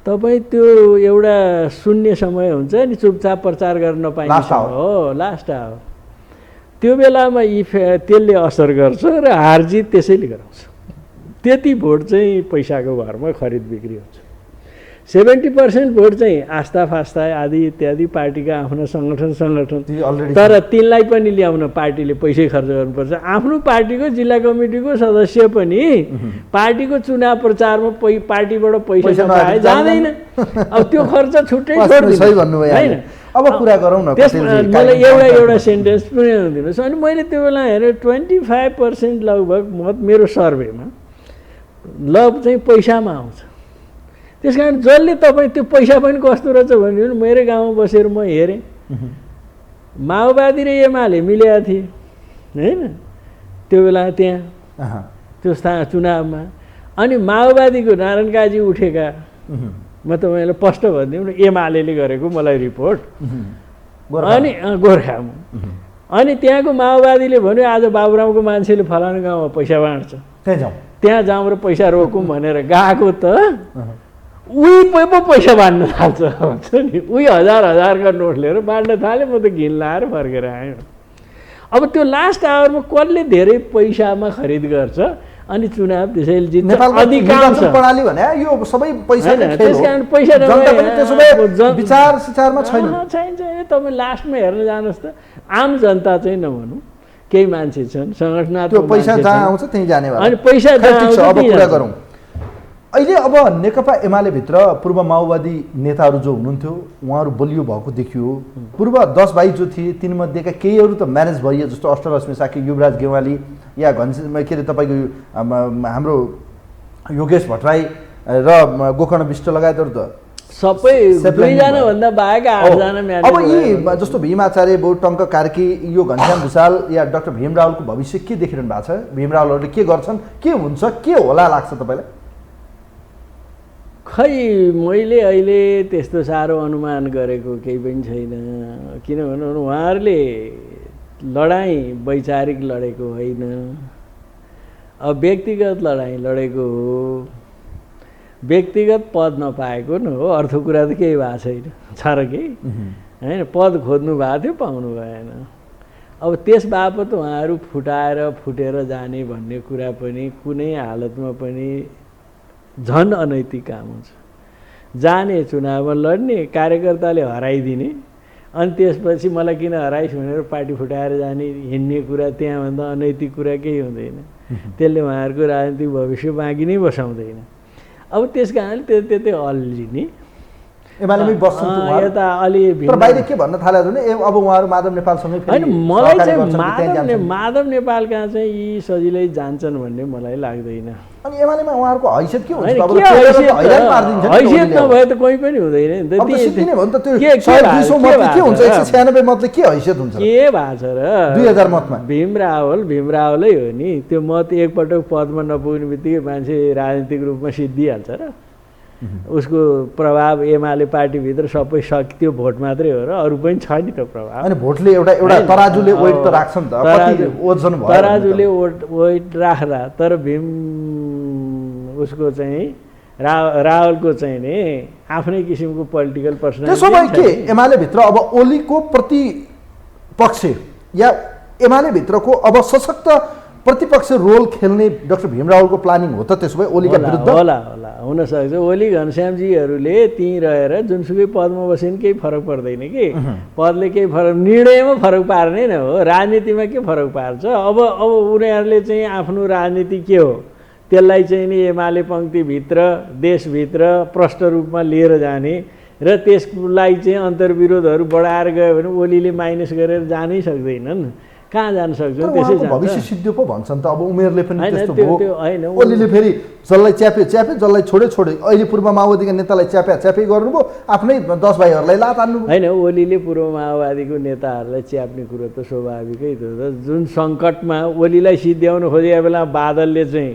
तपाईँ त्यो एउटा शून्य समय हुन्छ नि, चुपचाप प्रचार गर्न नपाइने हो, लास्ट हो। त्यो बेलामा त्यसले असर गर्छ र हारजित त्यसैले गराउँछ। त्यति भोट चाहिँ पैसाको भरमा खरिद बिक्री हुन्छ। 70% भोट चाहिँ आस्था फास्ता आदि इत्यादि पार्टीका आफ्ना सङ्गठन, तर तिनलाई पनि ल्याउन पार्टीले पैसै खर्च गर्नुपर्छ। आफ्नो पार्टीको जिल्ला कमिटीको सदस्य पनि पार्टीको चुनाव प्रचारमा पार्टीबाट पैसा नपाए जाँदैन। अब त्यो खर्च छुट्टै छोडिदिनु होइन। अब कुरा गरौँ न। मलाई एउटा सेन्टेन्स पुऱ्याइदिनुहोस्। अनि मैले त्यो बेला हेरेँ 25% लगभग मत मेरो सर्वेमा लभ चाहिँ पैसामा आउँछ। त्यस कारण जसले तपाईँ त्यो पैसा पनि कस्तो रहेछ भने मेरो गाउँमा बसेर म हेरेँ, माओवादी र एमाले मिलेका थिए होइन त्यो बेला त्यहाँ त्यो चुनावमा। अनि माओवादीको नारायण काजी उठेका, म तपाईँलाई स्पष्ट भनिदिउँ, एमाले गरेको मलाई रिपोर्ट, अनि गोर्खामा। अनि त्यहाँको माओवादीले भन्यो आज बाबुरामको मान्छेले फलानु गाउँमा पैसा बाँड्छ, त्यहाँ जाउँ र पैसा रोकौँ भनेर गएको त उही पो पैसा बाँड्न थाल्छ भन्छ नि। उही हजार नोट लिएर बाँड्न थाल्यो। म त घिन लाएर फर्केर आएँ। अब त्यो लास्ट आवरमा कसले धेरै पैसामा खरिद गर्छ अनि चुनाव त्यसैले जित्छ। अधिकांश प्रणाली भने यो सबै पैसाको खेल हो। त्यसकारण पैसा विचारमा छैन। तपाईँ लास्टमा हेर्न जानुहोस् त, आम जनता चाहिँ नभनौँ, केही मान्छे छन् सङ्गठनात्मक पैसा जहाँ आउँछ त्यहीँ जाने भए। अनि पैसा अब कुरा गरौँ। अहिले अब नेकपा एमाले भित्र पूर्व माओवादी नेताहरू जो हुनुहुन्थ्यो उहाँहरू बलियो भएको देखियो। पूर्व 10 भाइ जो थिए तिनमध्येका केहीहरू त म्यानेज भइयो, जस्तो अष्टलक्ष्मी साकी, युवराज गेवाली या के अरे तपाईँको हाम्रो योगेश भट्टराई र गोकर्ण विष्ट लगायतहरू त सबै 2जना भन्दा बाहेक 8जना म्यानेज। अब यी जस्तो भीम आचार्य, टङ्क कार्की, यो घनश्याम भुषाल या डाक्टर भीम रावलको भविष्य के देखिरहनु भएको छ? भीम रावलहरूले के गर्छन्, के हुन्छ, के होला लाग्छ तपाईँलाई? खै मैले अहिले त्यस्तो साह्रो अनुमान गरेको केही पनि छैन। किनभने उहाँहरूले लडाइँ वैचारिक लडेको होइन, अब व्यक्तिगत लडाइँ लडेको हो। व्यक्तिगत पद नपाएको न हो, अर्थ कुरा त केही भएको छैन छ र केही होइन। पद खोज्नु भएको थियो, पाउनु भएन। अब त्यस बापत उहाँहरू फुटेर जाने भन्ने कुरा पनि कुनै हालतमा पनि झन् अनैतिक काम हुन्छ। जाने चुनावमा लड्ने, कार्यकर्ताले हराइदिने, अनि त्यसपछि मलाई किन हराइस् भनेर पार्टी फुटाएर जाने हिँड्ने कुरा, त्यहाँभन्दा अनैतिक कुरा केही हुँदैन। त्यसले उहाँहरूको राजनीतिक भविष्य बाँकी नै बसाउँदैन। अब त्यस कारणले त्यतै अल्झिने यता अलि बाहिर के भन्न थाल्यो भने अब उहाँहरू माधव नेपालसँगै होइन। मलाई चाहिँ माधव नेपाल कहाँ चाहिँ यी सजिलै जान्छन् भन्ने मलाई लाग्दैन। अनि एमालेमा उहाँहरूको हैसियत के हुन्छ होइन, अब के हैरान पारिदिन्छ नि हैसियत ओलीले अब। नभए त कोही पनि हुँदैन नि त। अब त सिद्धिने भयो नि त, त्यो के 100-200 मतले के भएको हुन्छ, छ? 196 मतले के हैसियत हुन्छ र? के भएको छ र 2000 मतमा भीम रावलै हो नि। त्यो मत एकपटक पदमा नपुग्ने बित्तिकै मान्छे राजनीतिक रूपमा सिद्धिहाल्छ र उसको प्रभाव एमाले पार्टीभित्र सबै त्यो भोट मात्रै हो र अरू पनि छ नि त प्रभाव। अनि भोटले एउटा तराजुले वेट त राख्छ नि त, कति ओजन भयो तराजुले वेट राख्दा, तर भीम उसको चाहिँ रावलको चाहिँ नि आफ्नै किसिमको पोलिटिकल पर्सनालिटी। त्यसो भए के एमाले भित्र अब ओलीको प्रतिपक्ष या एमाले भित्रको अब सशक्त प्रतिपक्ष रोल खेल्ने डाक्टर भीम रावलको प्लानिङ हो त त्यसो भए ओलीका विरुद्ध? होला हुनसक्छ। ओली घनश्यामजीहरूले त्यहीँ रहेर जुनसुकै पदमा बसे नि केही फरक पर्दैन कि। पदले केही फरक, निर्णयमा फरक पार्ने नै हो, राजनीतिमा के फरक पार्छ? अब उनीहरूले चाहिँ आफ्नो राजनीति के हो त्यसलाई चाहिँ नि एमाले पङ्क्तिभित्र देशभित्र प्रष्ट रूपमा लिएर जाने र त्यसलाई चाहिँ अन्तर्विरोधहरू बढाएर गयो भने ओलीले माइनस गरेर जानै सक्दैनन्। कहाँ जान सक्छ? त्यसै जान्छ। भविष्य सिद्धियो पो भन्छन् त, अब उमेरले पनि होइन, त्यस्तो त्यो भयो। होइन, ओलीले फेरि जसलाई च्यापे जसलाई छोडे अहिले पूर्व माओवादीका नेतालाई च्यापे गर्नुभयो, आफ्नै 10 भाइहरूलाई लात हान्नुभयो। होइन, ओलीले पूर्व माओवादीको नेताहरूलाई च्याप्ने कुरो त स्वाभाविकै थियो त। जुन सङ्कटमा ओलीलाई सिद्ध्याउनु खोजेको बेला बादलले चाहिँ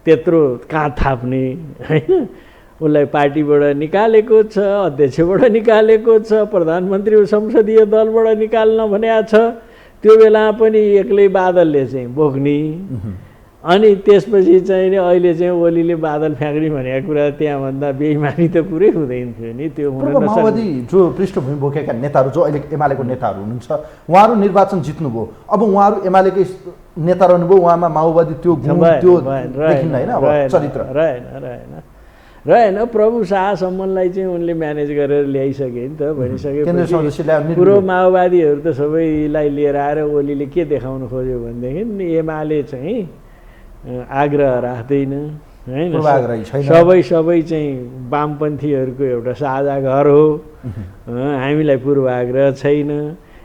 त्यत्रो काँध थाप्ने होइन, उसलाई पार्टीबाट निकालेको छ, अध्यक्षबाट निकालेको छ, प्रधानमन्त्री संसदीय दलबाट निकाल्न भनेको छ, त्यो बेला पनि एक्लै बादलले चाहिँ बोक्ने। अनि त्यसपछि चाहिँ नि अहिले चाहिँ ओलीले बादल फ्याँक्ने भनेको कुरा त्यहाँभन्दा बेइमानी त पुरै हुँदैन थियो नि। त्यो हुन नसक्ने। माओवादी जो पृष्ठभूमि बोकेका नेताहरू जो अहिले एमालेको नेताहरू हुनुहुन्छ, उहाँहरू निर्वाचन जित्नुभयो, अब उहाँहरू एमालेकै नेता रहनुभयो, उहाँमा माओवादी त्यो गुण त्यो देखिन्न होइन, अब चरित्र रहेन। प्रभु शाहसम्मलाई चाहिँ उनले म्यानेज गरेर ल्याइसके नि त। भनिसकेपछि पुरो माओवादीहरू त सबैलाई लिएर आएर ओलीले के देखाउन खोज्यो भनेदेखि एमाले चाहिँ आग्रह राख्दैन होइन, सबै चाहिँ वामपन्थीहरूको एउटा साझा घर हो, हामीलाई पूर्वाग्रह छैन,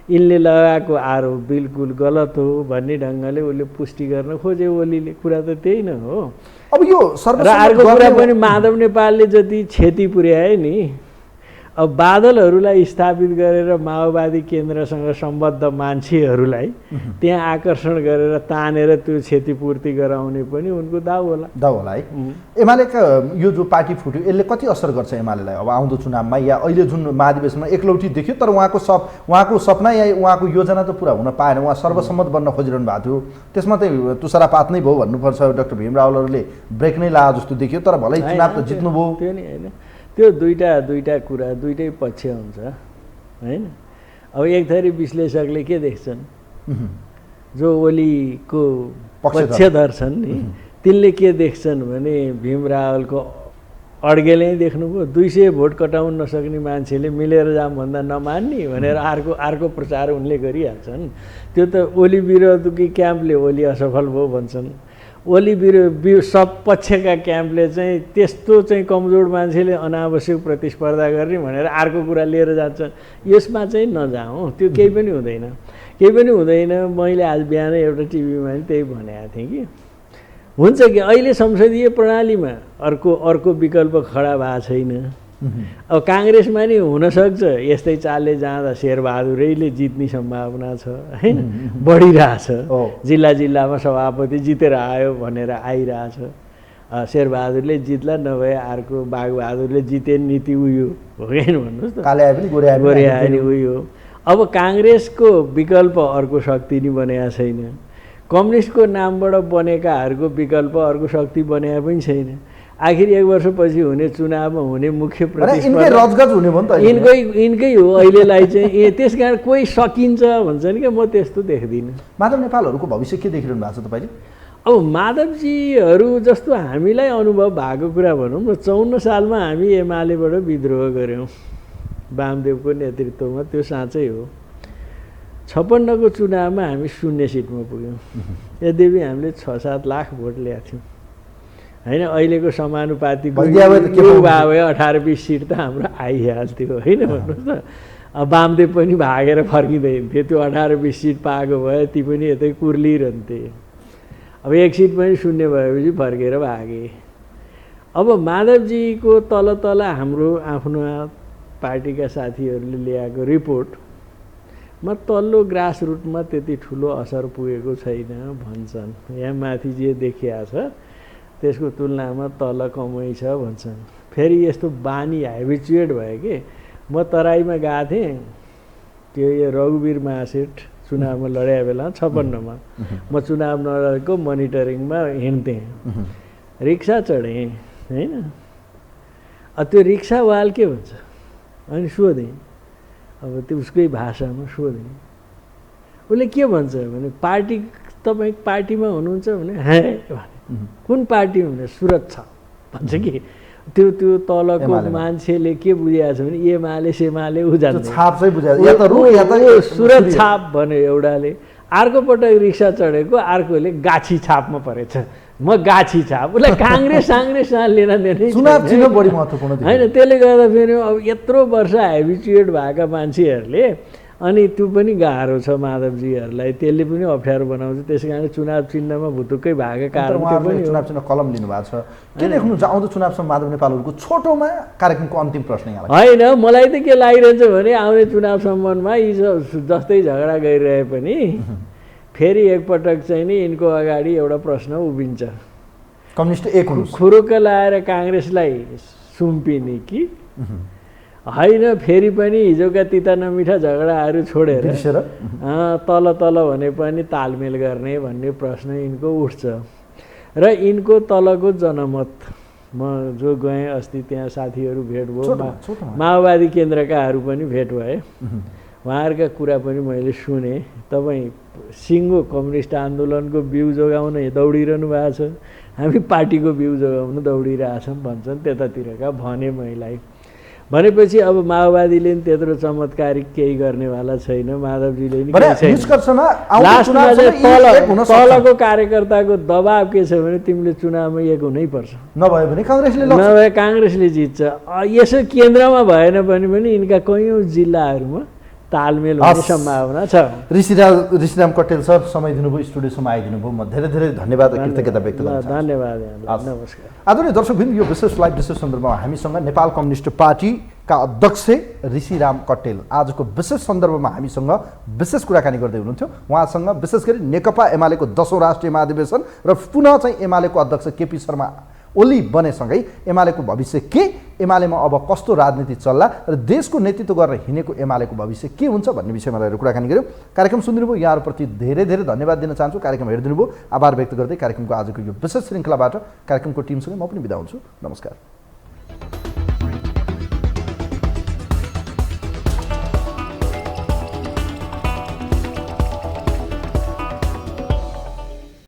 यिनले लगाएको आरोप बिल्कुल गलत हो भन्ने ढङ्गले उसले पुष्टि गर्न खोजे ओलीले। कुरा त त्यही नै हो। अब यो र अर्को कुरा पनि माधव नेपालले जति क्षति पुर्याए नि, अब बादलहरूलाई स्थापित गरेर माओवादी केन्द्रसँग सम्बद्ध मान्छेहरूलाई त्यहाँ आकर्षण गरेर तानेर त्यो क्षतिपूर्ति गराउने पनि उनको दाउ होला है। एमालेका यो जो पार्टी फुट्यो यसले कति असर गर्छ एमालेलाई अब आउँदो चुनावमा, या अहिले जुन महाधिवेशनमा एकलौटी देखियो तर उहाँको सपना या उहाँको योजना त पुरा हुन पाएन, उहाँ सर्वसम्मत बन्न खोजिरहनु भएको थियो, त्यसमा चाहिँ तुषारापात नै भयो भन्नुपर्छ। डाक्टर भीम रावलहरूले ब्रेक नै लाए जस्तो देखियो, तर भलै चुनाव त जित्नुभयो। त्यो नि होइन, त्यो दुईटा कुरा दुईटै पक्ष हुन्छ होइन। अब एक थरी विश्लेषकले के देख्छन्, जो ओलीको पक्षधर छन् नि तिनले के देख्छन् भने भीम रावलको अड्गेलै देख्नुभयो, 200 भोट कटाउन नसक्ने मान्छेले मिलेर जाम भन्दा नमान्ने भनेर अर्को प्रचार उनले गरिहाल्छन्। त्यो त ओली विरोधकी क्याम्पले ओली असफल भयो भन्छन्, ओली सब पक्षका क्याम्पले चाहिँ त्यस्तो चाहिँ कमजोर मान्छेले अनावश्यक प्रतिस्पर्धा गर्ने भनेर अर्को कुरा लिएर जान्छन्। यसमा चाहिँ नजाउँ, त्यो केही पनि हुँदैन। मैले आज बिहान एउटा टिभीमा त्यही भनेको थिएँ कि हुन्छ कि अहिले संसदीय प्रणालीमा अर्को विकल्प खडा भएको छैन। अब काङ्ग्रेसमा नि हुनसक्छ यस्तै चालले जाँदा शेरबहादुरैले जित्ने सम्भावना छ होइन, बढिरहेछ। जिल्लामा सभापति जितेर आयो भनेर आइरहेछ, शेरबहादुरले जित्ला नभए अर्को बाघबहादुरले जिते नीति उयो हो कि भन्नुहोस् त, गोरे आयो नि उयो। अब काङ्ग्रेसको विकल्प अर्को शक्ति नि बनेको छैन, कम्युनिस्टको नामबाट बनेकाहरूको विकल्प अर्को शक्ति बनेको पनि छैन। आखिर 1 वर्षपछि हुने चुनावमा हुने मुख्य प्रतिस्पर्धा यिनकै हो अहिलेलाई चाहिँ। त्यस कारण कोही सकिन्छ भन्छन् कि, म त्यस्तो देख्दिनँ। माधव नेपालहरूको भविष्य के देखिरहनु भएको छ तपाईँले? अब माधवजीहरू जस्तो हामीलाई अनुभव भएको कुरा भनौँ न, 54 सालमा हामी एमालेबाट विद्रोह गऱ्यौँ वामदेवको नेतृत्वमा, त्यो साँच्चै हो। 56को चुनावमा हामी 0 सिटमा पुग्यौँ, यद्यपि हामीले 6-7 लाख भोट ल्याएको थियौँ होइन। अहिलेको समानुपातिक भए 18-20 सिट त हाम्रो आइहाल्थ्यो होइन भन्नुहोस् त। अब वामदेव पनि भागेर फर्किँदैन थियो, त्यो 18-20 सिट पाएको भए ती पनि यतै कुर्लिरहन्थे। अब एक सिट पनि शून्य भएपछि फर्केर भागे। अब माधवजीको तल तल हाम्रो आफ्नो पार्टीका साथीहरूले ल्याएको रिपोर्टमा तल्लो ग्रास रुटमा त्यति ठुलो असर पुगेको छैन भन्छन्। यहाँ माथि जे देखिया छ त्यसको तुलनामा तल कमै छ भन्छन्। फेरि यस्तो बानी हेबिचुएट भयो कि म तराईमा गएको थिएँ, त्यो यो रघुवीर महासेठ चुनावमा लड्या बेला 56मा म चुनाव नलडेको मोनिटरिङमा हिँड्थेँ, रिक्सा चढेँ होइन। त्यो रिक्सावाल के भन्छ अनि सोधेँ, अब त्यो उसकै भाषामा सोधेँ, उसले के भन्छ भने पार्टी तपाईँ पार्टीमा हुनुहुन्छ भने हे कुन पार्टी भने सुरक्षा भन्छ कि त्यो तलको मान्छेले के बुझाएको छ भने एमाले सेमाले ऊ जान्छ छाप चाहिँ बुझाएको या त रुख या त सुरत छाप भन्यो एउटाले। अर्को पटक रिक्सा चढेको अर्कोले गाछी छापमा परेछ, म गाछी छाप। उसलाई काङ्ग्रेस साङ्ग्रेससँग लेन देन चुनाव चिन्ह बढी महत्त्वपूर्ण होइन। त्यसले गर्दा फेरि अब यत्रो वर्ष हेबिचुएट भएका मान्छेहरूले अनि त्यो पनि गाह्रो छ माधवजीहरूलाई, त्यसले पनि अप्ठ्यारो बनाउँछ। त्यस कारण चुनाव चिन्हमा भुतुक्कै भएको कारण त्यो पनि चुनाव चिन्ह कलम लिनुभएको छ। के देख्नुहुन्छ आउँदो चुनावसम्म माधव नेपालहरूको छोटोमा कार्यक्रमको अन्तिम प्रश्न यहाँ होइन। मलाई त के लागिरहन्छ भने आउने चुनाव सम्बन्धमा यी जस्तै झगडा गरिरहे पनि फेरि एकपटक चाहिँ नि यिनको अगाडि एउटा प्रश्न उभिन्छ, कम्युनिस्ट एक हुनु खुरुक्क लाएर काङ्ग्रेसलाई सुम्पिने कि होइन। फेरि पनि हिजोका तिता नमिठा झगडाहरू छोडेर तल तल भने पनि तालमेल गर्ने भन्ने प्रश्न यिनको उठ्छ। र यिनको तलको जनमत म जो गएँ अस्ति त्यहाँ साथीहरू भेट भयो, माओवादी केन्द्रकाहरू पनि भेट भए, उहाँहरूका कुरा पनि मैले सुने। तपाईँ सिङ्गो कम्युनिस्ट आन्दोलनको बिउ जोगाउन दौडिरहनु भएको छ, हामी पार्टीको बिउ जोगाउन दौडिरहेछौँ भन्छन् त्यतातिरका भने मैले। भनेपछि अब माओवादीले नि त्यत्रो चमत्कारिक केही गर्नेवाला छैन, माधवजीले नि केही छैन। लास्टमा चाहिँ तलको कार्यकर्ताको दबाब के छ भने तिमीले चुनावमा एक हुनैपर्छ, नभए भने काङ्ग्रेसले जित्छ। यसो केन्द्रमा भएन भने पनि यिनका कैयौँ जिल्लाहरूमा तालमेल हुने सम्भावना छ। ऋषिराम कटेल सर समय दिनुभयो, स्टुडियोसम्म आइदिनु भयो, म धेरै धेरै धन्यवाद कृतज्ञता व्यक्त गर्छु। धन्यवाद, नमस्कार। आदरणीय दर्शकवृन्द, यो विशेष लाइभ विशेष सन्दर्भमा हामीसँग नेपाल कम्युनिस्ट पार्टीका अध्यक्ष ऋषिराम कटेल आजको विशेष सन्दर्भमा हामीसँग विशेष कुराकानी गर्दै हुनुहुन्थ्यो। उहाँसँग विशेष गरी नेकपा एमालेको 10औं राष्ट्रिय महाधिवेशन र पुनः चाहिँ एमालेको अध्यक्ष केपी शर्मा ओली बनेसँगै एमालेको भविष्य के, एमालेमा अब कस्तो राजनीति चल्ला र देशको नेतृत्व गरेर हिँडेको एमालेको भविष्य के हुन्छ भन्ने विषयमा रहेर कुराकानी गऱ्यौँ। कार्यक्रम सुनिदिनुभयो, यहाँहरूप्रति धेरै धेरै धन्यवाद दिन चाहन्छु। कार्यक्रम हेरिदिनु भयो, आभार व्यक्त गर्दै कार्यक्रमको आजको यो विशेष श्रृङ्खलाबाट कार्यक्रमको टिमसँगै म पनि बिदा हुन्छु। नमस्कार।